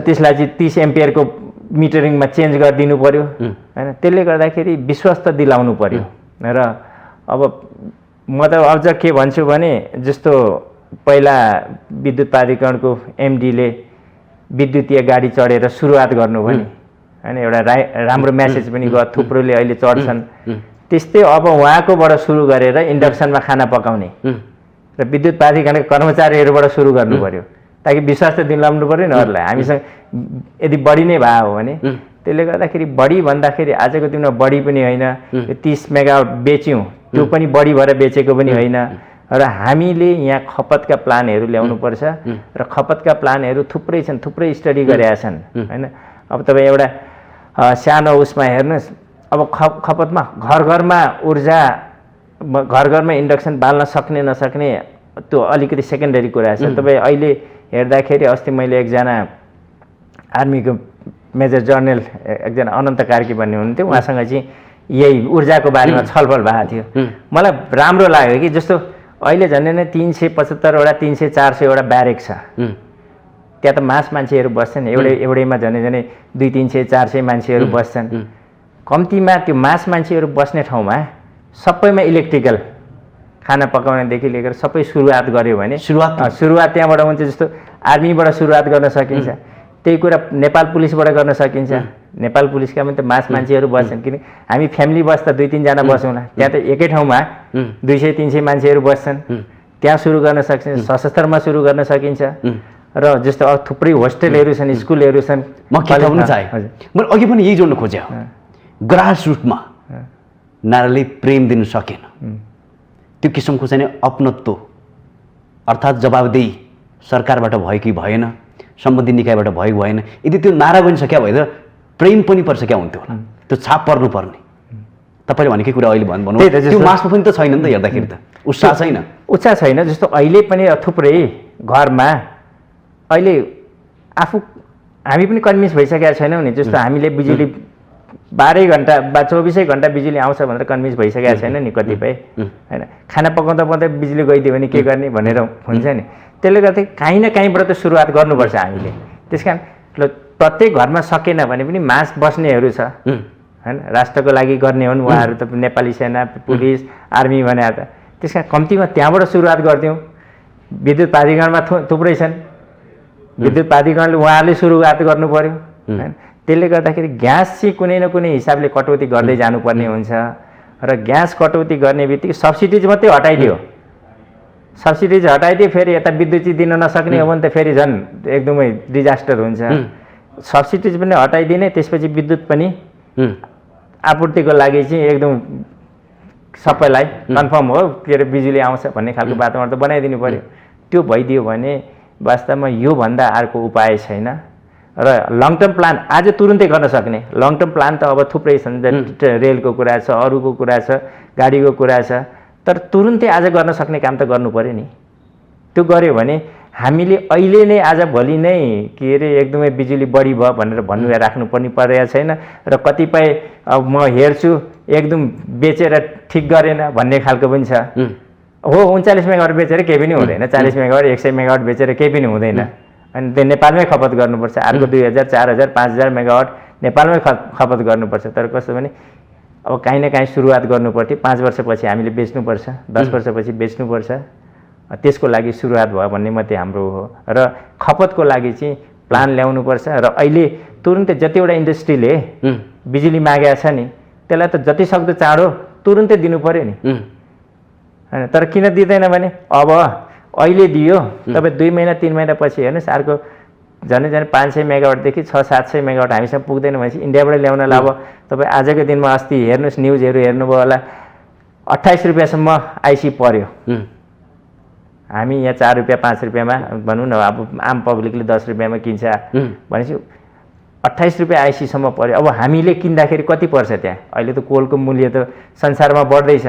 त्यसलाई चाहिँ 30 एम्पियरको मिटरिङमा चेन्ज गरिदिनु पऱ्यो होइन। त्यसले गर्दाखेरि विश्वस्त दिलाउनु पऱ्यो। र अब म त अझ के भन्छु भने जस्तो पहिला विद्युत प्राधिकरणको एमडीले विद्युतीय गाडी चढेर सुरुवात गर्नुभयो नि होइन, एउटा राम्रो मेसेज पनि गयो, थुप्रोले अहिले चढ्छन्। त्यस्तै अब उहाँकोबाट सुरु गरेर इन्डक्सनमा खाना पकाउने र विद्युत प्राधिकरणका कर्मचारीहरूबाट सुरु गर्नु पऱ्यो, ताकि विश्वास त दिलाउनु पऱ्यो नि अरूलाई। हामीसँग यदि बढी नै भयो भने त्यसले गर्दाखेरि बढी भन्दाखेरि आजको दिनमा बढी पनि होइन, 30 मेगावाट बेच्यौँ त्यो पनि बढी भएर बेचेको पनि होइन। र हामीले यहाँ खपतका प्लानहरू ल्याउनुपर्छ र खपतका प्लानहरू थुप्रै छन्, थुप्रै स्टडी गरेका छन् होइन। अब तपाईँ एउटा सानो उसमा हेर्नुहोस्, अब खपतमा घरमा ऊर्जा, घरमा इन्डक्सन बाल्न सक्ने नसक्ने त्यो अलिकति सेकेन्डरी कुरा छ। तपाईँ अहिले हेर्दाखेरि अस्ति मैले एकजना आर्मीको मेजर जनरल एकजना अनन्त कार्की भन्ने हुनुहुन्थ्यो, उहाँसँग चाहिँ यही ऊर्जाको बारेमा छलफल भएको थियो। मलाई राम्रो लाग्यो कि जस्तो अहिले झन् नै 375वटा 300-400वटा ब्यारेक छ, त्यहाँ त मान्छेहरू बस्छन्, एउटैमा झनै 200-300-400 मान्छेहरू बस्छन्। कम्तीमा त्यो मान्छेहरू बस्ने ठाउँमा सबैमा इलेक्ट्रिकल खाना पकाउनेदेखि लिएर सबै सुरुवात गर्यो भने सुरुवात त्यहाँबाट हुन्छ। जस्तो आर्मीबाट सुरुवात गर्न सकिन्छ, त्यही कुरा नेपाल पुलिसबाट गर्न सकिन्छ। नेपाल पुलिसका पनि त मान्छेहरू बस्छन्, किन हामी फ्यामिली बस्दा 2-3 जना बसौँला, त्यहाँ त एकै ठाउँमा 200-300 मान्छेहरू बस्छन्, त्यहाँ सुरु गर्न सकिन्छ। सशस्त्रमा सुरु गर्न सकिन्छ। र जस्तो अब थुप्रै होस्टेलहरू छन्, स्कुलहरू छन्। म के थाहा पनि चाहे, मैले अघि पनि यही जोड्न खोजेँ, ग्रास रुटमा नारीले प्रेम दिन सकेन, त्यो किसिमको चाहिँ अपनत्व अर्थात् जवाबदेही सरकारबाट भयो कि भएन, सम्बन्धित निकायबाट भयो कि भएन, यदि त्यो नारा बनिसक्यो भए त प्रेम पनि पर्छ क्या हुन्थ्यो होला, त्यो छाप पर्नुपर्ने। तपाईँले भनेकै कुरा अहिले भन्नु त्यो मासमा पनि त छैन नि त, हेर्दाखेरि त उत्साह छैन। जस्तो अहिले पनि थुप्रै घरमा अहिले हामी पनि कन्भिन्स भइसकेका छैनौँ नि। जस्तो हामीले बिजुली 12 घन्टा 24 घन्टा बिजुली आउँछ भनेर कन्भिन्स भइसकेका छैन नि कतिपय होइन। खाना पकाउँदा बिजुली गइदियो भने के गर्ने भनेर हुन्छ नि। त्यसले गर्दा काहीँ न काहीँबाट त सुरुवात गर्नुपर्छ हामीले। त्यस कारण प्रत्येक घरमा सकेन भने पनि मास बस्नेहरू छ होइन, राष्ट्रको लागि गर्ने हुन् उहाँहरू त, नेपाली सेना, पुलिस, आर्मी भनेर त। त्यस कारण कम्तीमा त्यहाँबाट सुरुवात गरिदिउँ। विद्युत प्राधिकरणमा थुप्रै छन्, विद्युत प्राधिकरणले उहाँहरूले सुरुवात गर्नु पर्यो होइन। त्यसले गर्दाखेरि ग्यास चाहिँ कुनै न कुनै हिसाबले कटौती गर्दै जानुपर्ने हुन्छ। र ग्यास कटौती गर्ने बित्तिकै सब्सिडिज मात्रै हटाइदियो, फेरि यता विद्युत चाहिँ दिन नसक्ने हो भने त फेरि झन् एकदमै डिजास्टर हुन्छ। सब्सिडिज पनि हटाइदिने, त्यसपछि विद्युत पनि आपूर्तिको लागि चाहिँ एकदम सबैलाई कन्फर्म हो के अरे बिजुली आउँछ भन्ने खालको वातावरण त बनाइदिनु पर्यो। त्यो भइदियो भने वास्तवमा योभन्दा अर्को उपाय छैन। र लङ टर्म प्लान आज तुरुन्तै गर्न सक्ने लङ टर्म प्लान त अब थुप्रै छन्, रेलको कुरा छ, अरूको कुरा छ, गाडीको कुरा छ, तर तुरुन्तै आज गर्न सक्ने काम त गर्नु पर्यो नि। त्यो गर्यो भने हामीले अहिले नै आज भोलि नै के अरे एकदमै बिजुली बढी भयो भनेर भन्नु राख्नु पनि परेको छैन। र कतिपय अब म हेर्छु एकदम बेचेर ठिक गरेन भन्ने खालको पनि छ। हो 39 मेगावाट बेचेर केही पनि हुँदैन, 40 मेगावाट 100 मेगावाट बेचेर केही पनि हुँदैन। अनि त्यो नेपालमै खपत गर्नुपर्छ। अर्को 2000 4000 5000 मेगावाट नेपालमै खपत गर्नुपर्छ। तर कस्तो भने अब काहीँ न काहीँ सुरुवात गर्नु पर्थ्यो। 5 वर्षपछि हामीले बेच्नुपर्छ, 10 वर्षपछि बेच्नुपर्छ। त्यसको लागि सुरुवात भयो भन्ने मात्रै हाम्रो हो। र खपतको लागि चाहिँ प्लान ल्याउनुपर्छ। र अहिले तुरुन्तै जतिवटा इन्डस्ट्रीले बिजुली मागेको छ नि त्यसलाई त जति सक्दो चाँडो तुरुन्तै दिनु पर्यो नि हैन। तर किन दिँदैन भने अब अहिले दियो तपाईँ 2 महिना 3 महिना पछि हेर्नुहोस् अर्को झन् 500 मेगावाटदेखि 600-700 मेगावाट हामीसँग पुग्दैन भनेपछि इन्डियाबाट ल्याउन अब तपाईँ आजको दिनमा अस्ति हेर्नुहोस् न्युजहरू हेर्नुभयो होला 28 रुपियाँसम्म आइसी पर्यो। हामी यहाँ 4 रुपियाँ 5 रुपियाँमा भनौँ न अब आम पब्लिकले 10 रुपियाँमा किन्छ भनेपछि 28 रुपियाँ आइसीसम्म पर्यो। अब हामीले किन्दाखेरि कति पर्छ त्यहाँ? अहिले त कोलको मूल्य त संसारमा बढ्दैछ।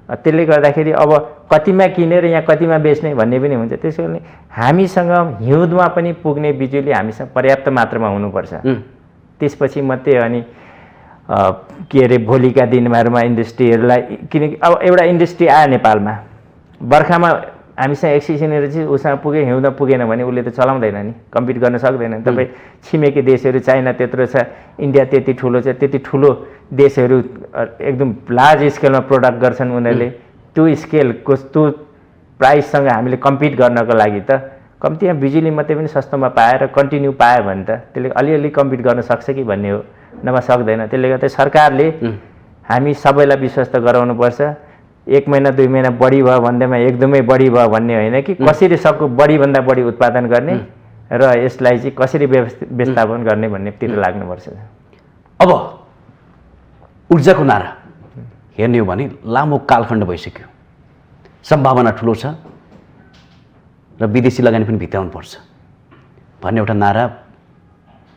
त्यसले गर्दाखेरि अब कतिमा किनेर यहाँ कतिमा बेच्ने भन्ने पनि हुन्छ। त्यसैले हामीसँग हिउँदमा पनि पुग्ने बिजुली हामीसँग पर्याप्त मात्रामा हुनुपर्छ। त्यसपछि मात्रै अनि के अरे भोलिका दिनहरूमा इन्डस्ट्रीहरूलाई किनकि अब एउटा इन्डस्ट्री आयो नेपालमा बर्खामा हामीसँग एक्सिजनहरू चाहिँ उसँग पुग्यो हिउँदमा पुगेन भने उसले त चलाउँदैन नि, कम्पिट गर्न सक्दैन। तपाईँ छिमेकी देशहरू चाइना त्यत्रो छ, इन्डिया त्यति ठुलो छ, त्यति ठुलो देशहरू एकदम लार्ज स्केलमा प्रोडक्ट गर्छन् उनीहरूले। त्यो स्केलको त्यो प्राइससँग हामीले कम्पिट गर्नको लागि त कम्तीमा बिजुली मात्रै पनि सस्तोमा पाएर कन्टिन्यू पायो भने त त्यसले अलिअलि कम्पिट गर्न सक्छ कि भन्ने हो, नभए सक्दैन। त्यसले गर्दा सरकारले हामी सबैलाई विश्वस्त गराउनुपर्छ। 1 महिना 2 महिना बढी भयो भन्दैमा एकदमै बढी भयो भन्ने होइन कि कसरी सबको बढीभन्दा बढी उत्पादन गर्ने र यसलाई चाहिँ कसरी व्यवस्थापन गर्ने भन्नेतिर लाग्नुपर्छ। अब ऊर्जाको नारा हेर्ने हो भने लामो कालखण्ड भइसक्यो, सम्भावना ठुलो छ र विदेशी लगानी पनि भित्राउनुपर्छ भन्ने एउटा नारा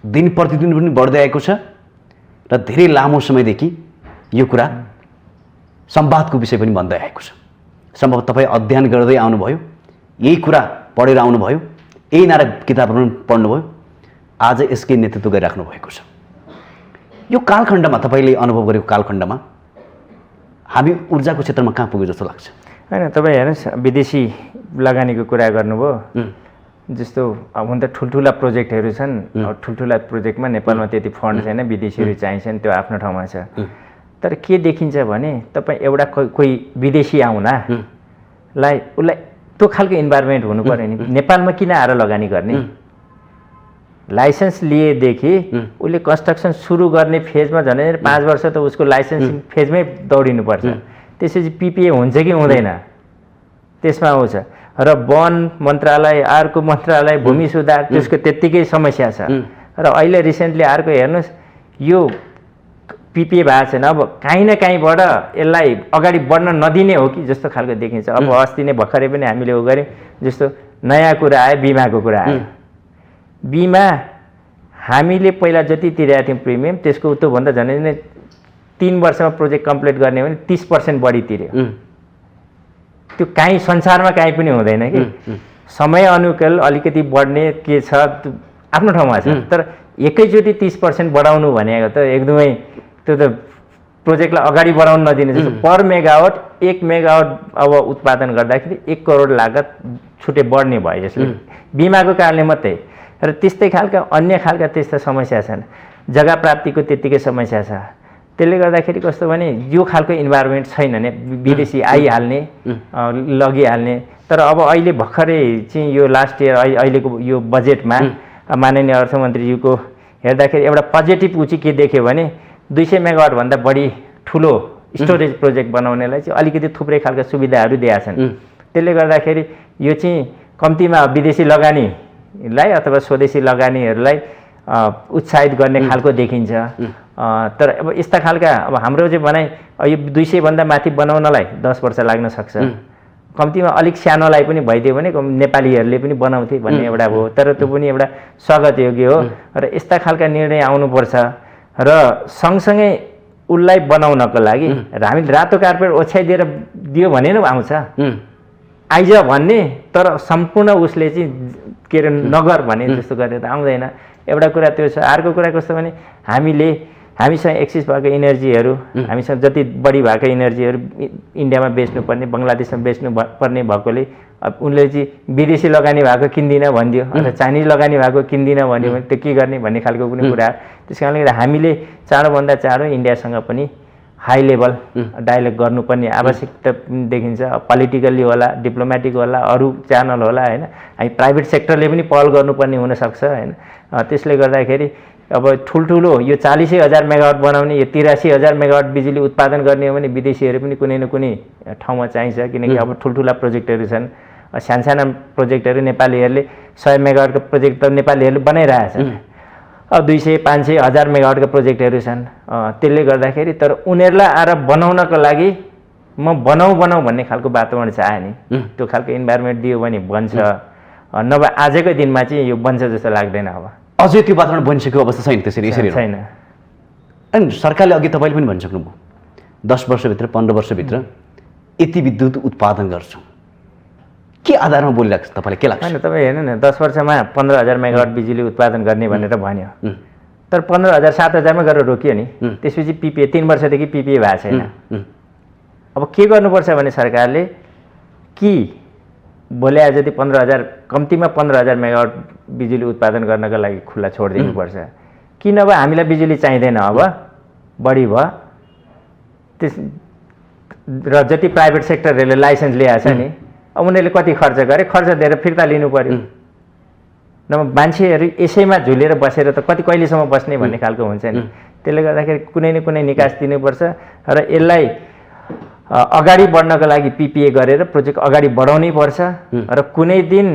दिन प्रतिदिन पनि बढ्दै आएको छ र धेरै लामो समयदेखि यो कुरा संवादको विषय पनि बन्दै आएको छ। सम्भव तपाईँ अध्ययन गर्दै आउनुभयो, यही कुरा पढेर आउनुभयो, यही नारा किताबहरू पनि पढ्नुभयो, आज यसकै नेतृत्व गरिराख्नु भएको छ। यो कालखण्डमा तपाईँले अनुभव गरेको कालखण्डमा हामी ऊर्जाको क्षेत्रमा कहाँ पुग्यो जस्तो लाग्छ? होइन तपाईँ हेर्नुहोस् विदेशी लगानीको कुरा गर्नुभयो। जस्तो अब हुन त ठुल्ठुला प्रोजेक्टहरू छन्, ठुल्ठुला प्रोजेक्टमा नेपालमा त्यति फन्ड छैन, विदेशीहरू चाहिन्छन्, त्यो आफ्नो ठाउँमा छ। तर के देखिन्छ भने तपाईँ एउटा कोही विदेशी आउनालाई उसलाई त्यो खालको इन्भाइरोमेन्ट हुनु पर्यो नि। नेपालमा किन आएर लगानी गर्ने? लाइसेन्स लिएदेखि उसले कन्स्ट्रक्सन सुरु गर्ने फेजमा झन् 5 वर्ष त उसको लाइसेन्सिङ फेजमै दौडिनुपर्छ। त्यसपछि पिपिए हुन्छ कि हुँदैन त्यसमा आउँछ। र वन मन्त्रालय अर्को मन्त्रालय भूमि सुधार त्यसको त्यत्तिकै समस्या छ। र अहिले रिसेन्टली अर्को हेर्नुहोस् यो पिपिए भएको छैन, अब काहीँ न काहीँबाट यसलाई अगाडि बढ्न नदिने हो कि जस्तो खालको देखिन्छ। अब अस्ति नै भर्खरै पनि हामीले उ गऱ्यौँ, जस्तो नयाँ कुरा आयो बिमाको कुरा आयो। बिमा हामीले पहिला जति तिरेका थियौँ प्रिमियम त्यसको त्योभन्दा झन् 3 वर्षमा प्रोजेक्ट कम्प्लिट गर्ने भने 30% बढी तिर्यो। त्यो काहीँ संसारमा काहीँ पनि हुँदैन कि समय अनुकूल अलिकति बढ्ने के छ आफ्नो ठाउँमा छ। तर एकैचोटि 30% बढाउनु भनेको त एकदमै त्यो त प्रोजेक्टलाई अगाडि बढाउन नदिने जस्तो। पर मेगावाट 1 मेगावाट अब उत्पादन गर्दाखेरि 1 करोड लागत छुट्टै बढ्ने भयो यसले बिमाको कारणले मात्रै। र त्यस्तै खालका अन्य खालका त्यस्ता समस्या छन्, जग्गा प्राप्तिको त्यत्तिकै समस्या छ। त्यसले गर्दाखेरि कस्तो भने यो खालको इन्भाइरोमेन्ट छैन नि, विदेशी आइहाल्ने लगिहाल्ने। तर अब अहिले भर्खरै चाहिँ यो लास्ट इयर अहिलेको यो बजेटमा माननीय अर्थमन्त्रीज्यूको हेर्दाखेरि एउटा पोजिटिभ ऊ चाहिँ के देख्यो भने 200 मेगावाटभन्दा बढी ठुलो स्टोरेज प्रोजेक्ट बनाउनेलाई चाहिँ अलिकति थुप्रै खालका सुविधाहरू दिएका छन्। त्यसले गर्दाखेरि यो चाहिँ कम्तीमा विदेशी लगानीलाई अथवा स्वदेशी लगानीहरूलाई उत्साहित गर्ने खालको देखिन्छ। तर अब यस्ता खालका अब हाम्रो चाहिँ भनाइ यो 200 भन्दा माथि बनाउनलाई 10 वर्ष लाग्न सक्छ। कम्तीमा अलिक सानोलाई पनि भइदियो भने नेपालीहरूले पनि बनाउँथे भन्ने एउटा हो। तर त्यो पनि एउटा स्वागत योग्य हो र यस्ता खालका निर्णय आउनुपर्छ र सँगसँगै उसलाई बनाउनको लागि हामी रातो कार्पेट ओछ्याइदिएर दियो भने नै आउँछ आइज भन्ने, तर सम्पूर्ण उसले चाहिँ के अरे नगर भने जस्तो गरेर त आउँदैन। एउटा कुरा त्यो छ। अर्को कुरा कस्तो भने हामीसँग एक्सिस भएको इनर्जीहरू, हामीसँग जति बढी भएको इनर्जीहरू इन्डियामा बेच्नुपर्ने, बङ्गलादेशमा बेच्नुपर्ने भएकोले अब उनले चाहिँ विदेशी लगानी भएको किन्दिन भनिदियो अथवा चाइनिज लगानी भएको किन्दिन भन्यो भने त्यो के गर्ने भन्ने खालको कुनै कुरा। त्यस कारणले गर्दा हामीले चाँडोभन्दा चाँडो इन्डियासँग पनि हाई लेभल डायलग गर्नुपर्ने आवश्यकता देखिन्छ। पोलिटिकल्ली होला, डिप्लोमेटिक होला, अरू च्यानल होला होइन। हामी प्राइभेट सेक्टरले पनि पहल गर्नुपर्ने हुनसक्छ होइन। त्यसले गर्दाखेरि अब ठुल्ठुलो यो 40,000 मेगावाट बनाउने, यो 83,000 मेगावाट बिजुली उत्पादन गर्ने हो भने विदेशीहरू पनि कुनै न कुनै ठाउँमा चाहिन्छ। किनकि अब ठुल्ठुला प्रोजेक्टहरू छन्, सानसाना प्रोजेक्टहरू नेपालीहरूले 100 मेगावाटको प्रोजेक्ट त नेपालीहरूले बनाइरहेछन्। अब 200, 500, 1000 मेगावाटको प्रोजेक्टहरू छन्। त्यसले गर्दाखेरि तर उनीहरूलाई आएर बनाउनको लागि म बनाऊ भन्ने खालको वातावरण चाहे नि, त्यो खालको इन्भाइरोमेन्ट दियो भने बन्छ। नभए आजकै दिनमा चाहिँ यो बन्छ जस्तो लाग्दैन। अब अझै त्यो वातावरण बनिसकेको अवस्था छैन त्यसरी यसरी छैन। अनि सरकारले अघि तपाईँले पनि भनिसक्नुभयो 10 वर्षभित्र 15 वर्षभित्र यति विद्युत उत्पादन गर्छौँ। के आधारमा बोलिरहेको छ तपाईँलाई के लाग्छ? होइन, तपाईँ हेर्नु न, 10 वर्षमा 15,000 मेगावाट बिजुली उत्पादन गर्ने भनेर भन्यो, तर 15,000 7,000मा गरेर रोकियो नि। त्यसपछि पिपिए 3 वर्षदेखि पिपिए भएको छैन। अब के गर्नुपर्छ भने सरकारले कि बोले जति 15,000 कम्तीमा 15,000 मेगावाट बिजुली उत्पादन गर्नको लागि खुल्ला छोडिदिनुपर्छ। कि नभए हामीलाई बिजुली चाहिँदैन, अब बढी भयो त्यस र जति प्राइभेट सेक्टरहरूले लाइसेन्स ल्याएको छ नि, अब उनीहरूले कति खर्च गरे, खर्च दिएर फिर्ता लिनु पर्यो। नभए मान्छेहरू यसैमा झुलेर बसेर त कहिलेसम्म बस्ने भन्ने खालको हुन्छ नि। त्यसले गर्दाखेरि कुनै न कुनै निकास दिनुपर्छ र यसलाई अगाडि बढ्नको लागि पिपिए गरेर प्रोजेक्ट अगाडि बढाउनै पर्छ र कुनै दिन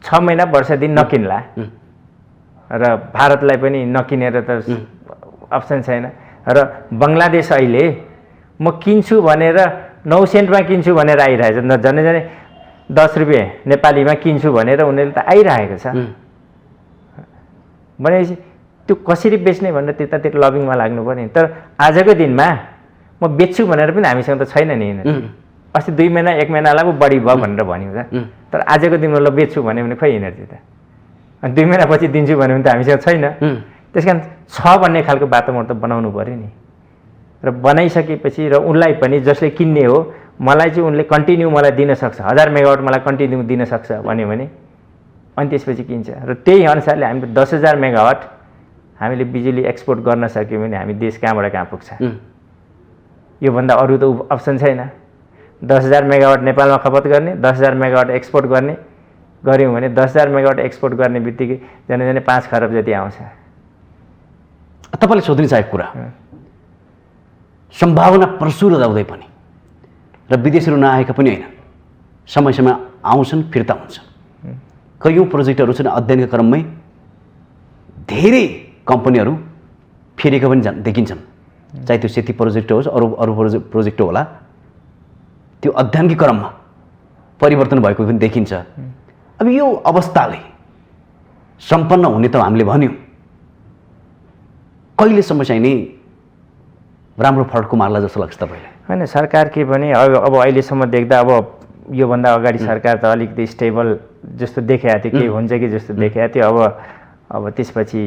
6 महिना वर्ष दिन नकिन्ला र भारतलाई पनि नकिनेर त अप्सन छैन। र बङ्गलादेश अहिले म किन्छु भनेर 9 सेन्टमा किन्छु भनेर आइरहेछ। झन् 10 रुपियाँ नेपालीमा किन्छु भनेर उनीहरूले त आइरहेको छ। भनेपछि त्यो कसरी बेच्ने भनेर त्यतातिर लबिङमा लाग्नु पर्ने। तर आजको दिनमा म बेच्छु भनेर पनि हामीसँग त छैन नि। अस्ति 2 महिना 1 महिनालाई पो बढी भयो भनेर भन्यो त। तर आजको दिनमा ल बेच्छु भन्यो भने खोइ इनर्जी त। अनि 2 महिनापछि दिन्छु भन्यो भने त हामीसँग छैन। त्यस कारण छ भन्ने खालको वातावरण त बनाउनु पऱ्यो नि। र बनाइसकेपछि र उनलाई पनि जसले किन्ने हो मलाई चाहिँ उनले कन्टिन्यू मलाई दिन सक्छ, 1000 मेगावाट मलाई कन्टिन्यू दिन सक्छ भन्यो भने अनि त्यसपछि किन्छ। र त्यही अनुसारले हामीले 10,000 मेगावाट हामीले बिजुली एक्सपोर्ट गर्न सक्यौँ भने हामी देश कहाँबाट कहाँ पुग्छ। योभन्दा अरू त अप्सन छैन। 10,000 मेगावाट नेपालमा खपत गर्ने, 10,000 मेगावाट एक्सपोर्ट गर्ने गऱ्यौँ भने 10,000 मेगावाट एक्सपोर्ट गर्ने बित्तिकै जनै 5 खरब जति आउँछ। तपाईँले सोध्नु चाहेको कुरा सम्भावना प्रचुर हुँदै पनि र विदेशीहरू नआएका पनि होइन, समय समय आउँछन् फिर्ता हुन्छन्। कयौँ प्रोजेक्टहरू छन् अध्ययनका क्रममै, धेरै कम्पनीहरू फेरेका पनि देखिन्छन्। चाहे त्यो सेती प्रोजेक्ट होस् अरू प्रोजेक्ट होला, त्यो अध्ययनकै क्रममा परिवर्तन भएको पनि देखिन्छ। अब यो अवस्थाले सम्पन्न हुने त हामीले भन्यौँ, कहिलेसम्म चाहिँ नि राम्रो फड्को मार्ला जस्तो लाग्छ तपाईँलाई? होइन, सरकार के भने अब अहिलेसम्म देख्दा अब योभन्दा अगाडि सरकार त अलिकति स्टेबल जस्तो देखाएको थियो, के हुन्छ कि जस्तो देखाएको थियो। अब त्यसपछि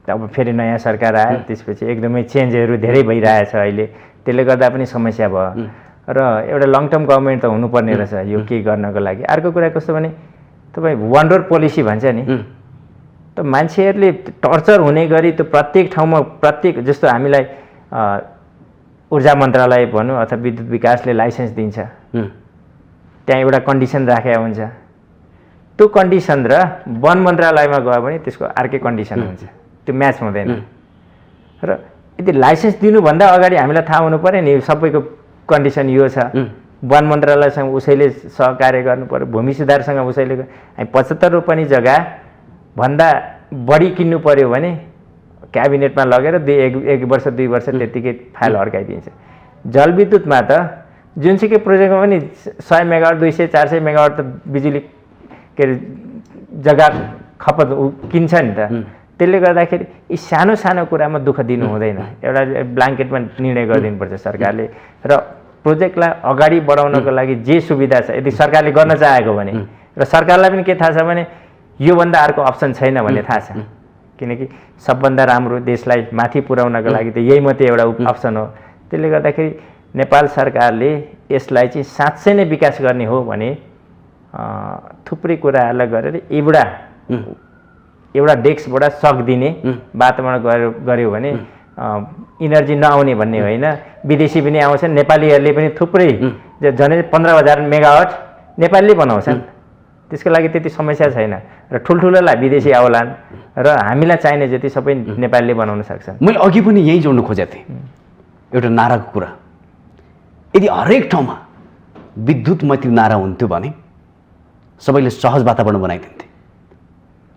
अब फेरि नयाँ सरकार आयो, त्यसपछि एकदमै चेन्जहरू धेरै भइरहेछ अहिले। त्यसले गर्दा पनि समस्या भयो र एउटा लङ टर्म गभर्मेन्ट त हुनुपर्ने रहेछ यो के गर्नको लागि। अर्को कुरा कस्तो भने तपाईँ वान डोर पोलिसी भन्छ नि, त मान्छेहरूले टर्चर हुने गरी त्यो प्रत्येक ठाउँमा प्रत्येक जस्तो हामीलाई ऊर्जा मन्त्रालय भनौँ अथवा विद्युत विकासले लाइसेन्स दिन्छ, त्यहाँ एउटा कन्डिसन राखेको हुन्छ। त्यो कन्डिसन र वन मन्त्रालयमा गयो भने त्यसको अर्कै कन्डिसन हुन्छ, त्यो म्याच हुँदैन। र यदि लाइसेन्स दिनुभन्दा अगाडि हामीलाई थाहा हुनु पऱ्यो नि सबैको कन्डिसन यो छ। वन मन्त्रालयसँग उसैले सहकार्य गर्नु पऱ्यो, भूमि सुधारसँग उसैले। हामी 75 रोपनी जग्गा भन्दा बढी किन्नु पऱ्यो भने क्याबिनेटमा लगेर एक वर्ष 2 वर्ष त्यतिकै फाइल अड्काइदिन्छ। जलविद्युतमा त जुनसुकै प्रोजेक्टमा पनि 100 मेगावाट 200 400 मेगावाट त बिजुली के अरे जग्गा खपत किन्छ नि त। त्यसले गर्दाखेरि यी सानो सानो कुरामा दुःख दिनु हुँदैन, एउटा ब्ल्याङ्केटमा निर्णय गरिदिनुपर्छ सरकारले। र प्रोजेक्टलाई अगाडि बढाउनको लागि जे सुविधा छ यदि सरकारले गर्न चाहेको भने, र सरकारलाई पनि के थाहा छ भने योभन्दा अर्को अप्सन छैन भन्ने थाहा छ, किनकि सबभन्दा राम्रो देशलाई माथि पुर्याउनको लागि त यही मात्रै एउटा अप्सन हो। त्यसले गर्दाखेरि नेपाल सरकारले यसलाई चाहिँ साँच्चै नै विकास गर्ने हो भने थुप्रै कुराहरूलाई गरेर एउटा डेस्कबाट सक दिने वातावरण गर्यो भने इनर्जी नआउने भन्ने होइन, विदेशी पनि आउँछन्, नेपालीहरूले पनि थुप्रै झन् 15,000 मेगावाट नेपालीले बनाउँछन्, त्यसको लागि त्यति समस्या छैन। र ठुल्ठुलोलाई विदेशी आउलान् र हामीलाई चाहिने जति सबै नेपालीले बनाउन सक्छन्। मैले अघि पनि यही जोड्नु खोजेको थिएँ, एउटा नाराको कुरा। यदि हरेक ठाउँमा विद्युत मैत्री नारा हुन्थ्यो भने सबैले सहज वातावरण बनाइदिन्थे।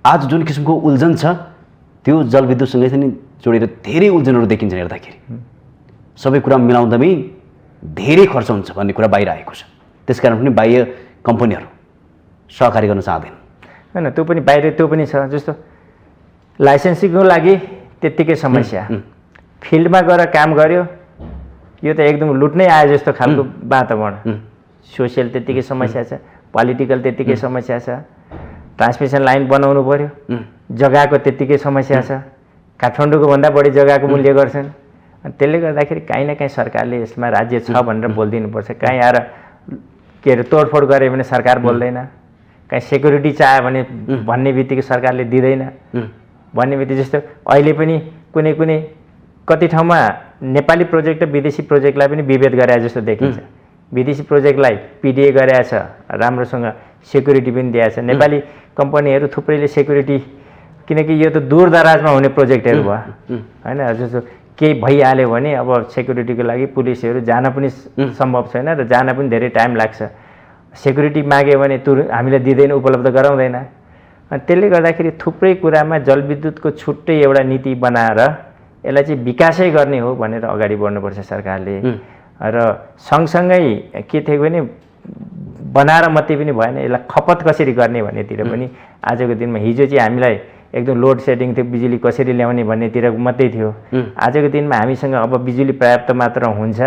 आज जुन किसिमको उल्झन छ त्यो जलविद्युतसँगै चाहिँ जोडेर धेरै उल्झनहरू देखिन्छन् हेर्दाखेरि। सबै कुरा मिलाउँदामै धेरै खर्च हुन्छ भन्ने कुरा बाहिर आएको छ, त्यसकारण पनि बाह्य कम्पनीहरू सहकारी गर्न चाहँदैन। होइन, त्यो पनि बाहिर त्यो पनि छ। जस्तो लाइसेन्सिङको लागि त्यत्तिकै समस्या, फिल्डमा गएर काम गर्यो यो त एकदम लुट्नै आयो जस्तो खालको वातावरण। सोसियल त्यत्तिकै समस्या छ, पोलिटिकल त्यत्तिकै समस्या छ, ट्रान्समिसन लाइन बनाउनु पर्यो, जग्गाको त्यत्तिकै समस्या छ, काठमाडौँको भन्दा बढी जग्गाको मूल्य गर्छन्। अनि त्यसले गर्दाखेरि काहीँ न काहीँ सरकारले यसमा राज्य छ भनेर बोलिदिनुपर्छ। काहीँ आएर के अरे तोडफोड गऱ्यो भने सरकार बोल्दैन, काहीँ सेक्युरिटी चाह्यो भने भन्ने बित्तिकै सरकारले दिँदैन भन्ने बित्तिकै। जस्तो अहिले पनि कुनै कुनै कति ठाउँमा नेपाली प्रोजेक्ट र विदेशी प्रोजेक्टलाई पनि विभेद गरे जस्तो देखिन्छ। विदेशी प्रोजेक्टलाई पिडिए गरेछ, राम्रोसँग सेक्युरिटी पनि दिएछ। नेपाली कम्पनीहरू थुप्रैले सेक्युरिटी, किनकि यो त दूरदराजमा हुने प्रोजेक्टहरू भयो होइन। जस्तो केही भइहाल्यो भने अब सेक्युरिटीको लागि पुलिसहरू जान पनि सम्भव छैन र जान पनि धेरै टाइम लाग्छ। सेक्युरिटी माग्यो भने हामीलाई दिँदैन, उपलब्ध गराउँदैन। अनि त्यसले गर्दाखेरि थुप्रै कुरामा जलविद्युतको छुट्टै एउटा नीति बनाएर यसलाई चाहिँ विकासै गर्ने हो भनेर अगाडि बढ्नुपर्छ सरकारले। र सँगसँगै के थियो भने बनाएर मात्रै पनि भएन, यसलाई खपत कसरी गर्ने भन्नेतिर पनि आजको दिनमा, हिजो चाहिँ हामीलाई एकदम लोड सेडिङ थियो, बिजुली कसरी ल्याउने भन्नेतिर मात्रै थियो। आजको दिनमा हामीसँग अब बिजुली पर्याप्त मात्रा हुन्छ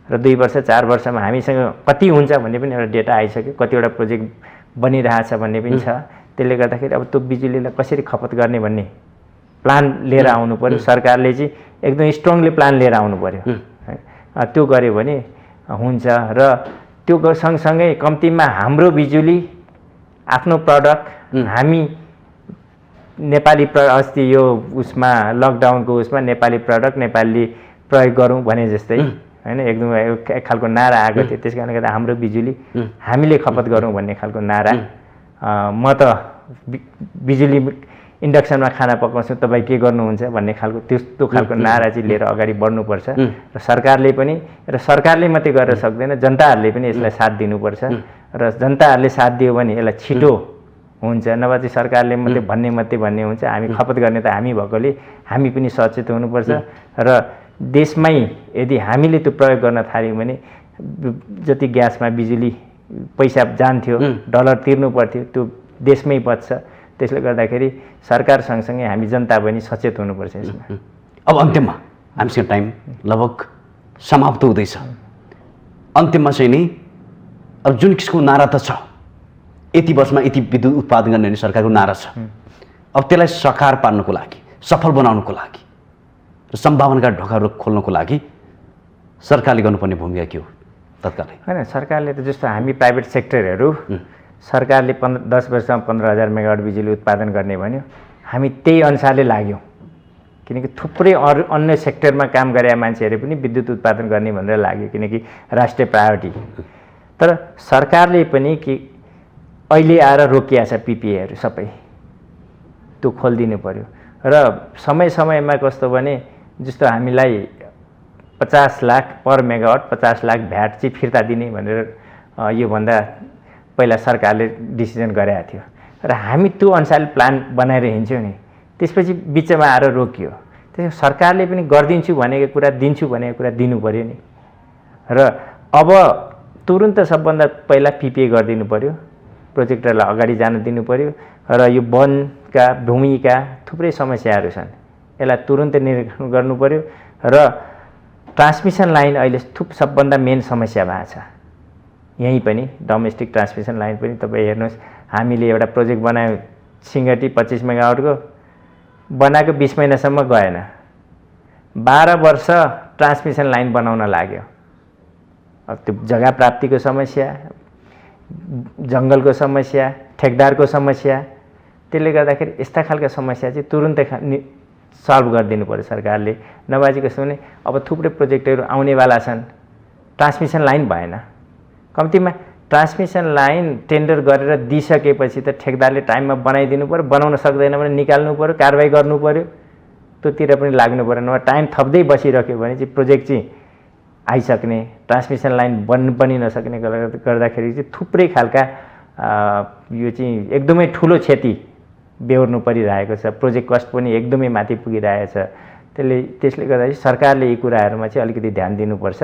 र 2 वर्ष 4 वर्षमा हामीसँग कति हुन्छ भन्ने पनि एउटा डेटा आइसक्यो, कतिवटा प्रोजेक्ट बनिरहेछ भन्ने पनि छ। त्यसले गर्दाखेरि अब त्यो बिजुलीलाई कसरी खपत गर्ने भन्ने प्लान लिएर आउनु पर्यो। सरकारले चाहिँ एकदम स्ट्रङली प्लान लिएर आउनु पर्यो, त्यो गर्यो भने हुन्छ। र त्यो सँगसँगै कम्तीमा हाम्रो बिजुली आफ्नो प्रडक्ट हामी नेपाली अस्ति यो उसमा लकडाउनको उसमा नेपाली प्रडक्ट नेपाली प्रयोग गरौँ भने जस्तै होइन, एकदम एक खालको नारा आएको थियो। त्यस कारणले गर्दा हाम्रो बिजुली हामीले खपत गरौँ भन्ने खालको नारा। म त बिजुली इन्डक्सनमा खाना पकाउँछु, तपाईँ के गर्नुहुन्छ भन्ने खालको त्यस्तो खालको नारा चाहिँ लिएर अगाडि बढ्नुपर्छ। र सरकारले पनि, र सरकारले मात्रै गरेर सक्दैन, जनताहरूले पनि यसलाई साथ दिनुपर्छ। र जनताहरूले साथ दियो भने यसलाई छिटो हुन्छ, नभए चाहिँ सरकारले मात्रै भन्ने हुन्छ। हामी खपत गर्ने त हामी भएकोले हामी पनि सचेत हुनुपर्छ। र देशमै यदि हामीले त्यो प्रयोग गर्न थाल्यौँ भने जति ग्यासमा बिजुली पैसा जान्थ्यो, डलर तिर्नु पर्थ्यो, त्यो देशमै बच्छ। त्यसले गर्दाखेरि सरकार सँगसँगै हामी जनता पनि सचेत हुनुपर्छ यसमा। अब अन्त्यमा हामीसँग टाइम लगभग समाप्त हुँदैछ। अन्त्यमा चाहिँ नि अब जुन किसिमको नारा त छ, यति वर्षमा यति विद्युत उत्पादन गर्ने भन्ने सरकारको नारा छ, अब त्यसलाई साकार पार्नको लागि, सफल बनाउनको लागि र सम्भावनाका ढोकाहरू खोल्नको लागि सरकारले गर्नुपर्ने भूमिका के हो तत्कालै? होइन, सरकारले त जस्तो हामी प्राइभेट सेक्टरहरू, सरकारले 10 वर्षमा 15,000 मेगावाट बिजुली उत्पादन गर्ने भन्यो, हामी त्यही अनुसारले लाग्यौँ। किनकि थुप्रै अरू अन्य सेक्टरमा काम गरे मान्छेहरू पनि विद्युत उत्पादन गर्ने भनेर लाग्यो, किनकि राष्ट्रिय प्रायोरिटी। तर सरकारले पनि कि अहिले आएर रोकिया छ पिपिएहरू सबै, त्यो खोलिदिनु पर्यो। र समय समयमा कस्तो भने जस्तो हामीलाई 50 लाख पर मेगावाट 50 लाख भ्याट चाहिँ फिर्ता दिने भनेर योभन्दा पहिला सरकारले डिसिजन गरेको थियो र हामी त्यो अनुसारले प्लान बनाएर हिँड्छौँ नि। त्यसपछि बिचमा आएर रोकियो। त्यसो सरकारले पनि गरिदिन्छु भनेको कुरा दिन्छु भनेको कुरा दिनु पऱ्यो नि। र अब तुरुन्त सबभन्दा पहिला पिपिए गरिदिनु पऱ्यो, प्रोजेक्टहरूलाई अगाडि जान दिनु पऱ्यो। र यो वनका भूमिका थुप्रै समस्याहरू छन्, यसलाई तुरुन्तै निरीक्षण गर्नु पऱ्यो। र ट्रान्समिसन लाइन अहिले सबभन्दा मेन समस्या भएको छ। यहीँ पनि डोमेस्टिक ट्रान्समिसन लाइन पनि तपाईँ हेर्नुहोस्, हामीले एउटा प्रोजेक्ट बनायौँ सिङ्गटी 25 मेगावाटको, बनाएको 20 महिनासम्म गएन। 12 वर्ष ट्रान्समिसन लाइन बनाउन लाग्यो। अब त्यो जग्गा प्राप्तिको समस्या, जङ्गलको समस्या, ठेकदारको समस्या, त्यसले गर्दाखेरि यस्ता खालका समस्या चाहिँ तुरुन्तै सल्भ गरिदिनु पऱ्यो सरकारले। नभए चाहिँ कस्तो भने अब थुप्रै प्रोजेक्टहरू आउनेवाला छन्, ट्रान्समिसन लाइन भएन। कम्तीमा ट्रान्समिसन लाइन टेन्डर गरेर दिइसकेपछि त ठेकदारले टाइममा बनाइदिनु पऱ्यो, बनाउन सक्दैन भने निकाल्नु पऱ्यो, कारवाही गर्नु पऱ्यो, त्योतिर पनि लाग्नु पऱ्यो। नभए टाइम थप्दै बसिरह्यो भने चाहिँ प्रोजेक्ट चाहिँ आइसक्ने, ट्रान्समिसन लाइन बन्न पनि नसक्ने गर्दाखेरि चाहिँ थुप्रै खालका यो चाहिँ एकदमै ठुलो क्षति बेहोर्नु परिरहेको छ। प्रोजेक्ट कस्ट पनि एकदमै माथि पुगिरहेको छ। त्यसले गर्दाखेरि सरकारले यी कुराहरूमा चाहिँ अलिकति ध्यान दिनुपर्छ।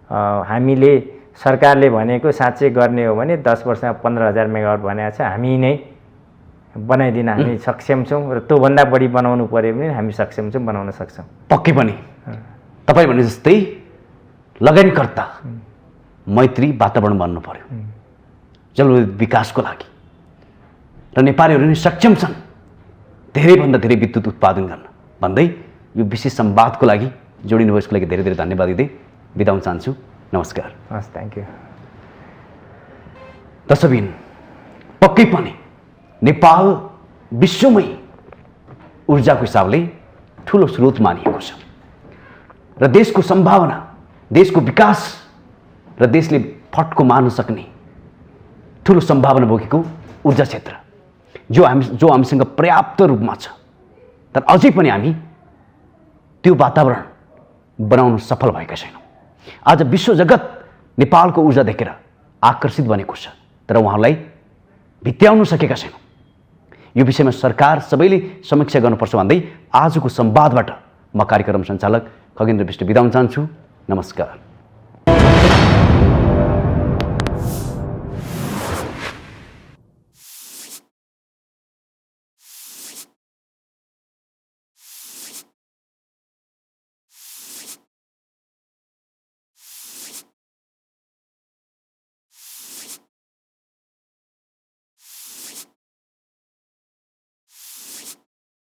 हामीले सरकारले भनेको साँच्चै गर्ने हो भने 10 वर्षमा 15,000 मेगावाट भनेको छ, हामी नै बनाइदिन हामी सक्षम छौँ। र त्योभन्दा बढी बनाउनु पऱ्यो भने हामी सक्षम छौँ, बनाउन सक्छौँ। पक्कै पनि तपाईँ भने जस्तै लगानीकर्ता मैत्री वातावरण बन्नु पर्यो जलवायु विकासको लागि। र नेपालीहरू नै सक्षम छन् धेरैभन्दा धेरै विद्युत उत्पादन गर्न भन्दै यो विशेष संवादको लागि जोडिनु भयो, यसको लागि धेरै धेरै धन्यवाद दिँदै बिदा हुन चाहन्छु। नमस्कार। हस्, थ्याङ्क यू। दर्शकबिन, पक्कै पनि नेपाल विश्वमै ऊर्जाको हिसाबले ठुलो स्रोत मानिएको छ र देशको सम्भावना, देशको विकास र देशले फटको मार्न सक्ने ठुलो सम्भावना बोकेको ऊर्जा क्षेत्र जो हामीसँग पर्याप्त रूपमा छ। तर अझै पनि हामी त्यो वातावरण बनाउन सफल भएका छैनौँ। आज विश्व जगत नेपालको ऊर्जा देखेर आकर्षित बनेको छ, तर उहाँलाई भित्याउन सकेका छैनौँ। यो विषयमा सरकार सबैले समीक्षा गर्नुपर्छ भन्दै आजको संवादबाट म कार्यक्रम सञ्चालक खगेन्द्र विष्ट बिदा हुन चाहन्छु। नमस्कार।